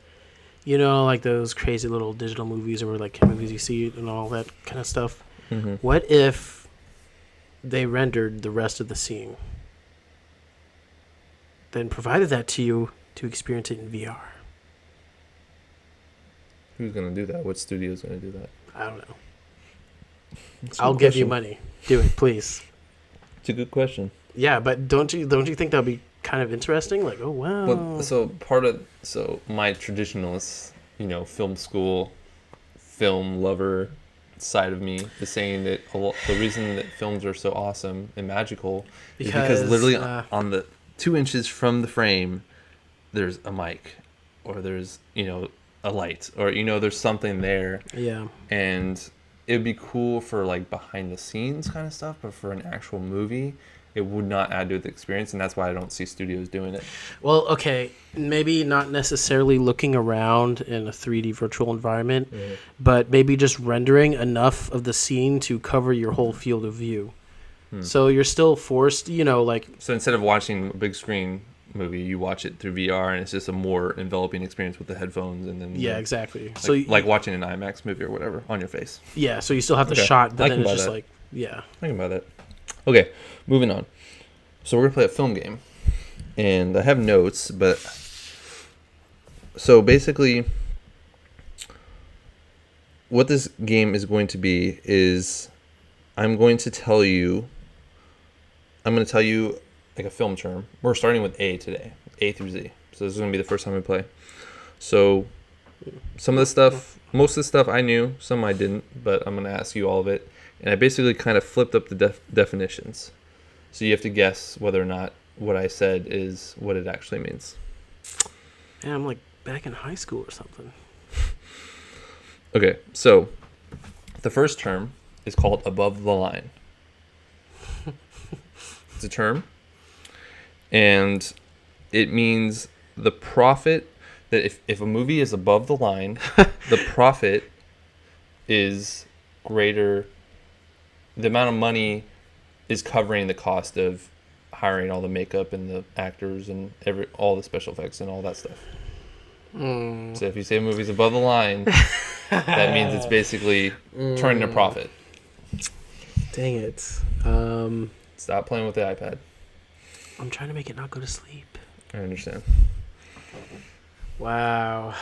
You know, like those crazy little digital movies or like movies you see and all that kind of stuff. Mm-hmm. What if they rendered the rest of the scene, then provided that to you to experience it in VR? Who's gonna do that? What studio's gonna do that? I don't know. That's a I'll good give you question. money. Do it, please. It's a good question. Yeah, but don't you think that'd be kind of interesting? Like, oh wow. But so my traditionalist, film school, film lover side of me is saying that the reason that films are so awesome and magical is because literally on the 2 inches from the frame, there's a mic, or there's a light, or there's something there. Yeah. And it would be cool for like behind the scenes kind of stuff, but for an actual movie, it would not add to the experience, and that's why I don't see studios doing it. Well, okay, maybe not necessarily looking around in a 3D virtual environment, but maybe just rendering enough of the scene to cover your whole field of view. So you're still forced, like... So instead of watching a big screen movie, you watch it through VR, and it's just a more enveloping experience with the headphones, and then Yeah, exactly. Like, So like watching an IMAX movie or whatever on your face. Yeah, so you still have the Okay. shot, but I then can it's buy just that. like, yeah. I can buy that. Okay, moving on. So we're gonna play a film game, and I have notes, but so basically, what this game is going to be is I'm going to tell you like a film term. We're starting with A today, A through Z. So this is gonna be the first time we play. So some of the stuff, most of the stuff I knew, some I didn't, but I'm gonna ask you all of it. And I basically kind of flipped up the definitions. So you have to guess whether or not what I said is what it actually means. Yeah, I'm like back in high school or something. Okay, so the first term is called above the line. It's a term, and it means the profit that if a movie is above the line, the profit is greater. The amount of money is covering the cost of hiring all the makeup and the actors and all the special effects and all that stuff. So if you say a movie's above the line, that means it's basically turning a profit. Dang it. Stop playing with the iPad. I'm trying to make it not go to sleep. I understand. Wow.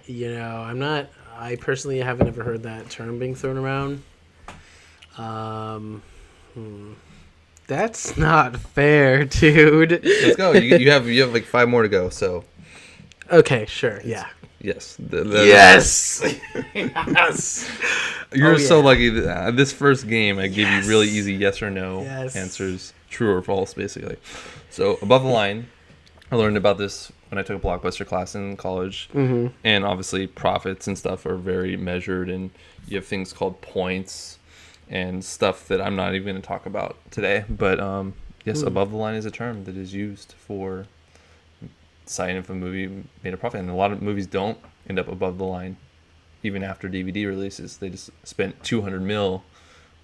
I personally haven't ever heard that term being thrown around. That's not fair, dude. Let's go. You have like 5 more to go. So Okay, sure. Yeah. yes, Yes. Yes. You're Oh, so yeah. lucky. This first game, I gave Yes. you really easy yes or no Yes. answers, true or false, basically. So above the line, I learned about this when I took a blockbuster class in college, and obviously profits and stuff are very measured, and you have things called points and stuff that I'm not even going to talk about today. But yes, above the line is a term that is used for citing if a movie made a profit, and a lot of movies don't end up above the line even after DVD releases. They just spent $200 million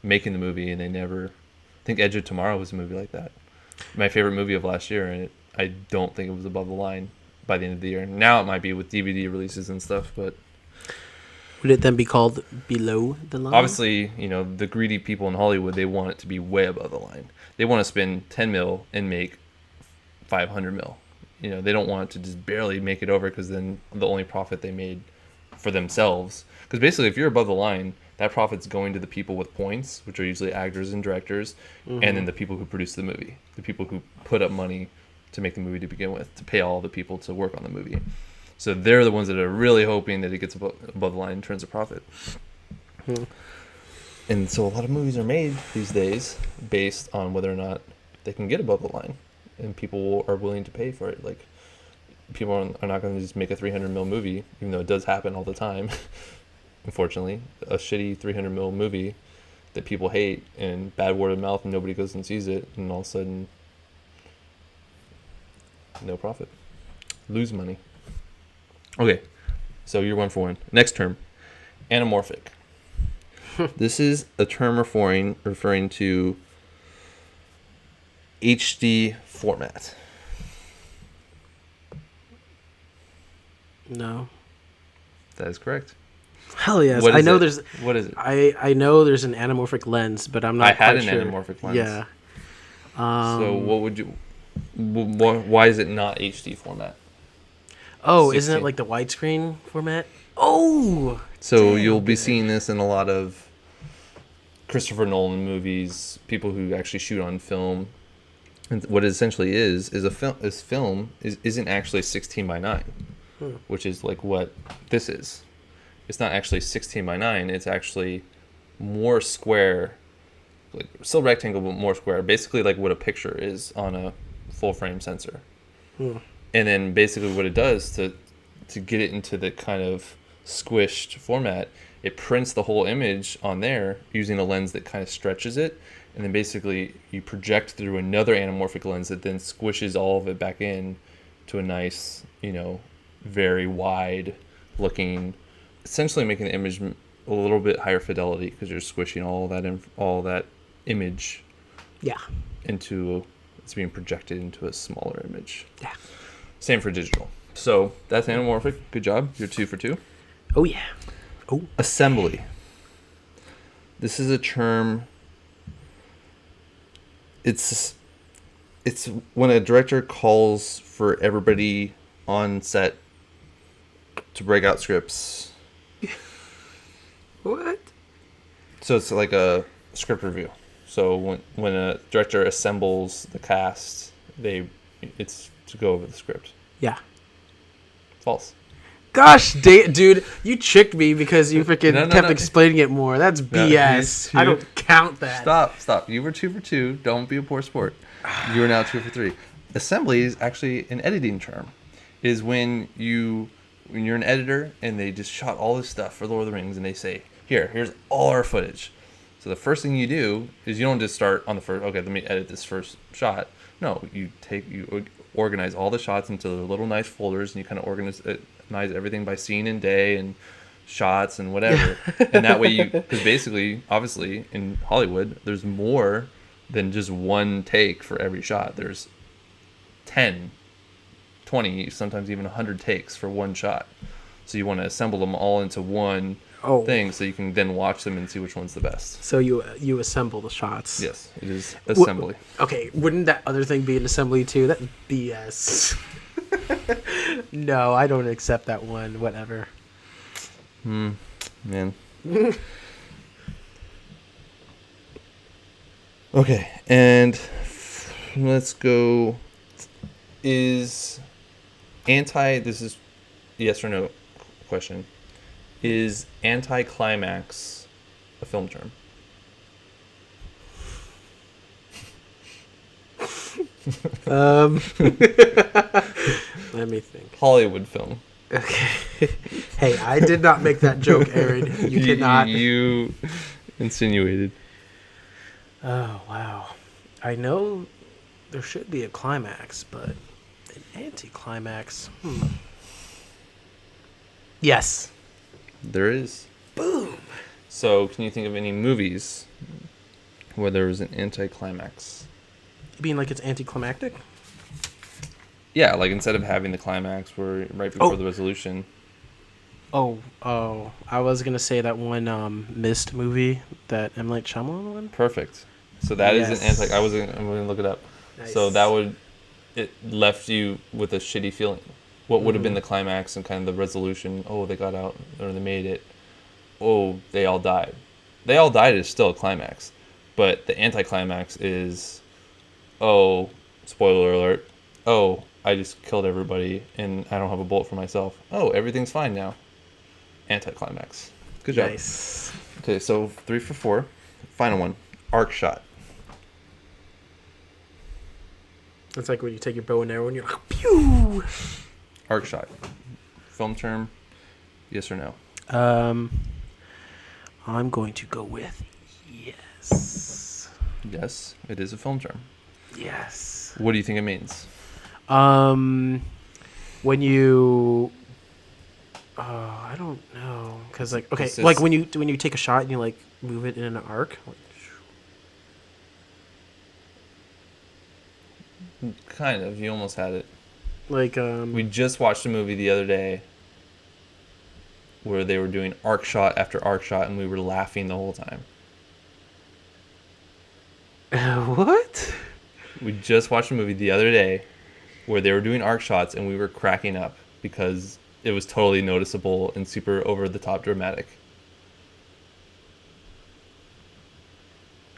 making the movie, and they never. I think Edge of Tomorrow was a movie like that. My favorite movie of last year, and I don't think it was above the line by the end of the year. Now it might be with DVD releases and stuff, but Would it then be called below the line? obviously, the greedy people in Hollywood, they want it to be way above the line. They want to spend $10 million and make $500 million. They don't want it to just barely make it over, because then the only profit they made for themselves. Because basically, if you're above the line, that profit's going to the people with points, which are usually actors and directors, and then the people who produce the movie, the people who put up money to make the movie to begin with, to pay all the people to work on the movie. So they're the ones that are really hoping that it gets above the line in terms of profit. And so a lot of movies are made these days based on whether or not they can get above the line, and people are willing to pay for it. Like, people are not going to just make a $300 million movie, even though it does happen all the time. Unfortunately, a shitty $300 million movie that people hate and bad word of mouth, and nobody goes and sees it, and all of a sudden, no profit, lose money. Okay, so you're 1 for 1. Next term, anamorphic. This is a term referring to HD format. No. That is correct. Hell yes. What I is know it? there's. What is it? I know there's an anamorphic lens, but I'm not. I had quite an sure. anamorphic lens. Yeah. So what would you? Why is it not HD format? Oh, isn't 16. it like the widescreen format? Oh. So damn you'll be good. seeing this in a lot of Christopher Nolan movies, people who actually shoot on film. And what it essentially is a film. This film isn't actually 16:9, which is like what this is. It's not actually 16:9. It's actually more square, like still rectangle but more square. Basically, like what a picture is on a full frame sensor. And then basically what it does to get it into the kind of squished format, it prints the whole image on there using a lens that kind of stretches it, and then basically you project through another anamorphic lens that then squishes all of it back in to a nice, very wide looking, essentially making the image a little bit higher fidelity because you're squishing all that image Yeah. into it's being projected into a smaller image. Yeah. Same for digital. So that's anamorphic. Good job. You're 2 for 2. Oh yeah. Oh. Assembly. This is a term. It's when a director calls for everybody on set to break out scripts. What? So it's like a script review. So when a director assembles the cast, it's to go over the script. Yeah. False. Gosh, dude, you tricked me because you freaking kept No. explaining it more. That's BS. I don't count that. Stop. You were 2 for 2. Don't be a poor sport. You are now 2 for 3. Assembly is actually an editing term. It is when you're an editor and they just shot all this stuff for Lord of the Rings and they say, here's all our footage. So the first thing you do is you don't just start on the first, okay, let me edit this first shot. No, you organize all the shots into little nice folders, and you kind of organize everything by scene and day and shots and whatever. And that way because basically, obviously, in Hollywood, there's more than just one take for every shot. There's 10, 20, sometimes even 100 takes for one shot. So you want to assemble them all into one thing so you can then watch them and see which one's the best. So you assemble the shots. Yes, it is assembly. Okay, wouldn't that other thing be an assembly too? That's BS. No, I don't accept that one. Whatever. Man. Okay, and let's go. This is yes or no question. Is anticlimax a film term? Let me think. Hollywood film. Okay. Hey, I did not make that joke, Aaron. You cannot. You insinuated. Oh, wow. I know there should be a climax, but an anticlimax. Yes. There is. Boom. So, can you think of any movies where there was an anticlimax? You mean like it's anticlimactic? Yeah, like instead of having the climax where right before the resolution. Oh, I was gonna say that one Mist movie, that M. Night Shyamalan one. Perfect. So that is an anti. I'm gonna look it up. Nice. So it left you with a shitty feeling. What would have been the climax and kind of the resolution? Oh, they got out, or they made it. Oh, they all died. They all died is still a climax, but the anticlimax is, oh, spoiler alert. Oh, I just killed everybody and I don't have a bullet for myself. Oh, everything's fine now. Anticlimax. Good job. Nice. Okay, so 3 for 4. Final one. Arc shot. It's like when you take your bow and arrow and you're like, pew! Arc shot. Film term, yes or no? I'm going to go with yes. Yes, it is a film term. Yes. What do you think it means? When you... Oh, I don't know, cause like okay, It's like just when you take a shot and you like move it in an arc. kind of. You almost had it. Like We just watched a movie the other day where they were doing arc shot after arc shot, and we were laughing the whole time. what? We just watched a movie the other day where they were doing arc shots, and we were cracking up because it was totally noticeable and super over the top dramatic.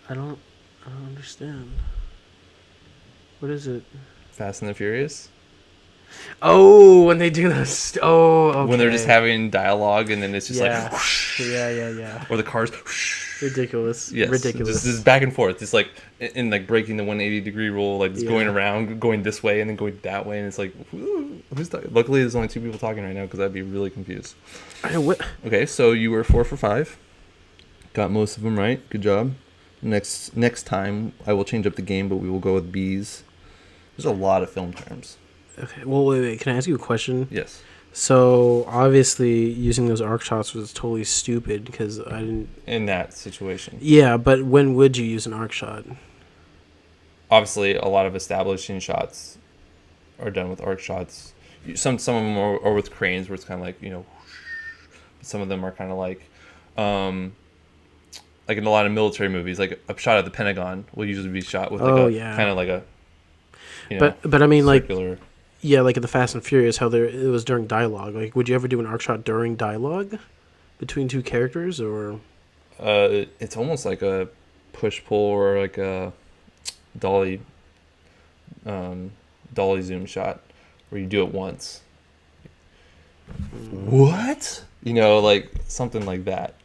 I don't understand. What is it? Fast and the Furious. Oh, when they do this. Oh, okay. When they're just having dialogue, and then it's just yeah. like, whoosh, Yeah. or the cars. Whoosh. Ridiculous. Yes, Ridiculous. just back and forth. It's like in like breaking the 180-degree rule, like just going Yeah. around, going this way, and then going that way, and it's like, who's talking? Luckily, there's only 2 people talking right now because I'd be really confused. What? Okay, so you were 4 for 5. Got most of them right. Good job. Next time, I will change up the game, but we will go with B's. There's a lot of film terms. Okay. Well, wait. Can I ask you a question? Yes. So obviously, using those arc shots was totally stupid because I didn't. In that situation. Yeah, but when would you use an arc shot? Obviously, a lot of establishing shots are done with arc shots. Some of them are with cranes, where it's kind of like, some of them are kind of like in a lot of military movies, like a shot at the Pentagon will usually be shot with like kind of like a, but I mean circular. like yeah, like in the Fast and Furious, how it was during dialogue. Like, would you ever do an arc shot during dialogue between 2 characters, or? It's almost like a push pull or like a dolly zoom shot where you do it once. What? Like something like that.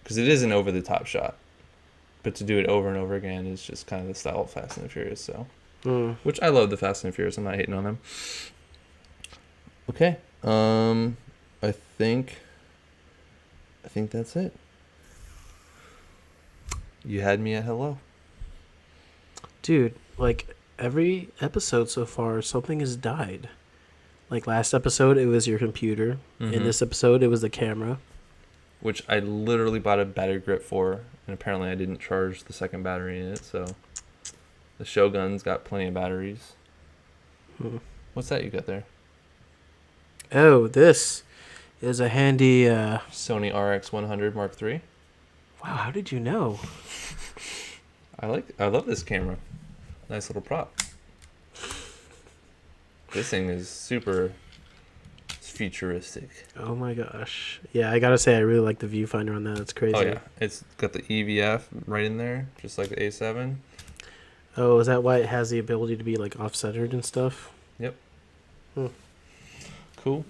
Because it is an over the top shot, but to do it over and over again is just kind of the style of Fast and the Furious. So, which I love the Fast and the Furious. I'm not hating on them. Okay. I think that's it. You had me at hello. Dude, like every episode so far, something has died. Like last episode, it was your computer. Mm-hmm. In this episode, it was the camera. Which I literally bought a battery grip for, and apparently I didn't charge the second battery in it, so the Shogun's got plenty of batteries. What's that you got there? Oh, this is a handy... Sony RX100 Mark III. Wow, how did you know? I love this camera. Nice little prop. This thing is super futuristic. Oh my gosh. Yeah, I gotta say, I really like the viewfinder on that. It's crazy. Oh yeah, it's got the EVF right in there, just like the A7. Oh, is that why it has the ability to be like off-centered and stuff? Yep. Cool.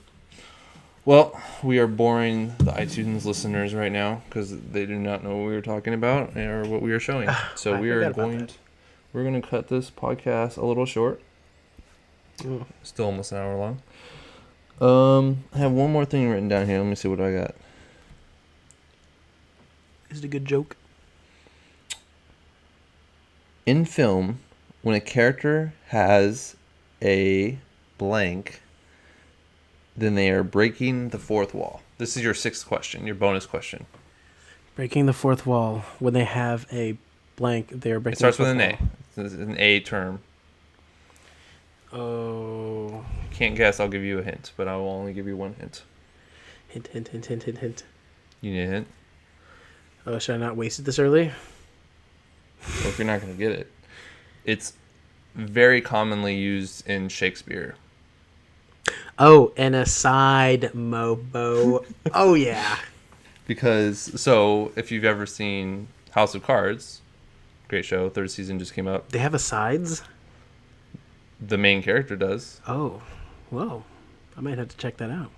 Well, we are boring the iTunes listeners right now because they do not know what we were talking about or what we are showing. So we're going to cut this podcast a little short. Still almost an hour long. I have one more thing written down here. Let me see what I got. Is it a good joke? In film, when a character has a blank, then they are breaking the fourth wall. This is your 6th question, your bonus question. Breaking the fourth wall. When they have a blank, they are breaking. It starts the with fourth an A. It's an A term. Oh. Can't guess. I'll give you a hint, but I will only give you one hint. Hint. You need a hint? Oh, should I not waste it this early? Well, if you're not going to get it. It's very commonly used in Shakespeare. Oh, an aside, Mobo. Oh, yeah. Because, so, if you've ever seen House of Cards, great show, 3rd season just came up. They have asides? The main character does. Oh, whoa. I might have to check that out.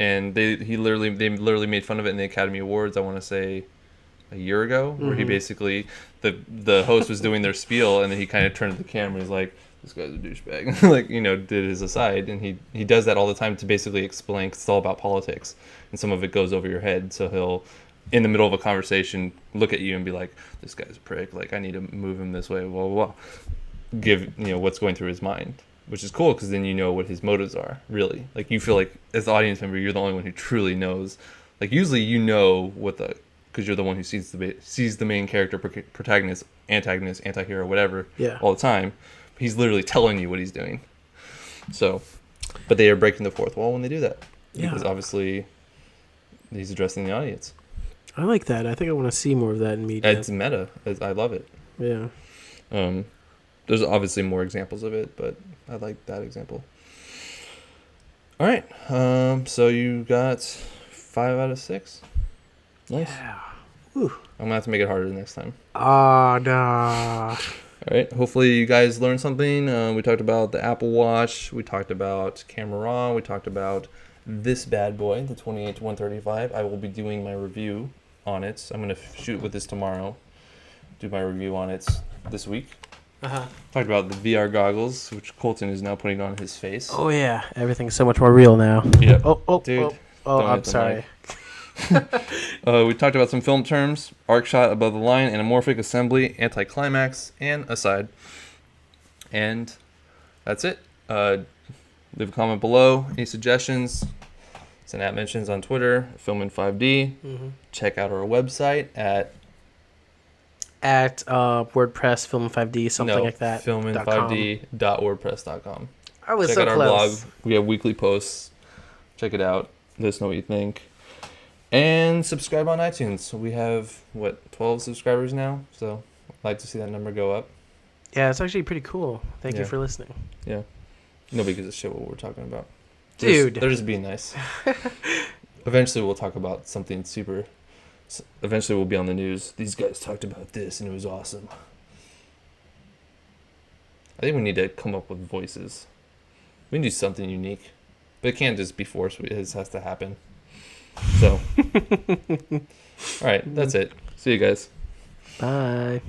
And they literally made fun of it in the Academy Awards, I want to say a year ago, where he basically, the host was doing their spiel, and then he kind of turned to the camera and was like, this guy's a douchebag. Like, did his aside. And he does that all the time to basically explain, because it's all about politics. And some of it goes over your head. So he'll, in the middle of a conversation, look at you and be like, this guy's a prick. Like, I need to move him this way, blah, blah, blah. Give, what's going through his mind. which is cool because then you know what his motives are, really. Like, you feel like, as the audience member, you're the only one who truly knows. Like, usually you know what the, because you're the one who sees the main character, protagonist, antagonist, anti-hero, whatever, all the time. He's literally telling you what he's doing. So, but they are breaking the fourth wall when they do that. Yeah. Because obviously he's addressing the audience. I like that. I think I want to see more of that in media. It's meta. I love it. Yeah. There's obviously more examples of it, but I like that example. All right. So you got 5 out of 6. Nice. Yeah. Whew. I'm gonna have to make it harder next time. Oh, no. All right. Hopefully you guys learned something. We talked about the Apple Watch. We talked about Camera Raw. We talked about this bad boy, the 28-135. I will be doing my review on it. I'm gonna shoot with this tomorrow. Do my review on it this week. Uh-huh. Talked about the VR goggles, which Colton is now putting on his face. Oh, yeah. Everything's so much more real now. Yep. Dude. I'm sorry. We talked about some film terms: arc shot, above the line, anamorphic, assembly, anticlimax, and aside. And that's it. Leave a comment below. Any suggestions? Send out mentions on Twitter, FilmIn5D. Mm-hmm. Check out our website at WordPress, Film5D, something like that. FilmIn5D.wordpress.com. I was Check so out our close. blog. We have weekly posts. Check it out. Let us know what you think. And subscribe on iTunes. We have, 12 subscribers now? So I'd like to see that number go up. Yeah, it's actually pretty cool. Thank you for listening. Yeah. Nobody gives a shit what we're talking about. Dude. They're just being nice. Eventually we'll talk about something super... Eventually we'll be on the news. These guys talked about this and it was awesome. I think we need to come up with voices. We can do something unique. But it can't just be forced. It just has to happen. So. All right. That's it. See you guys. Bye.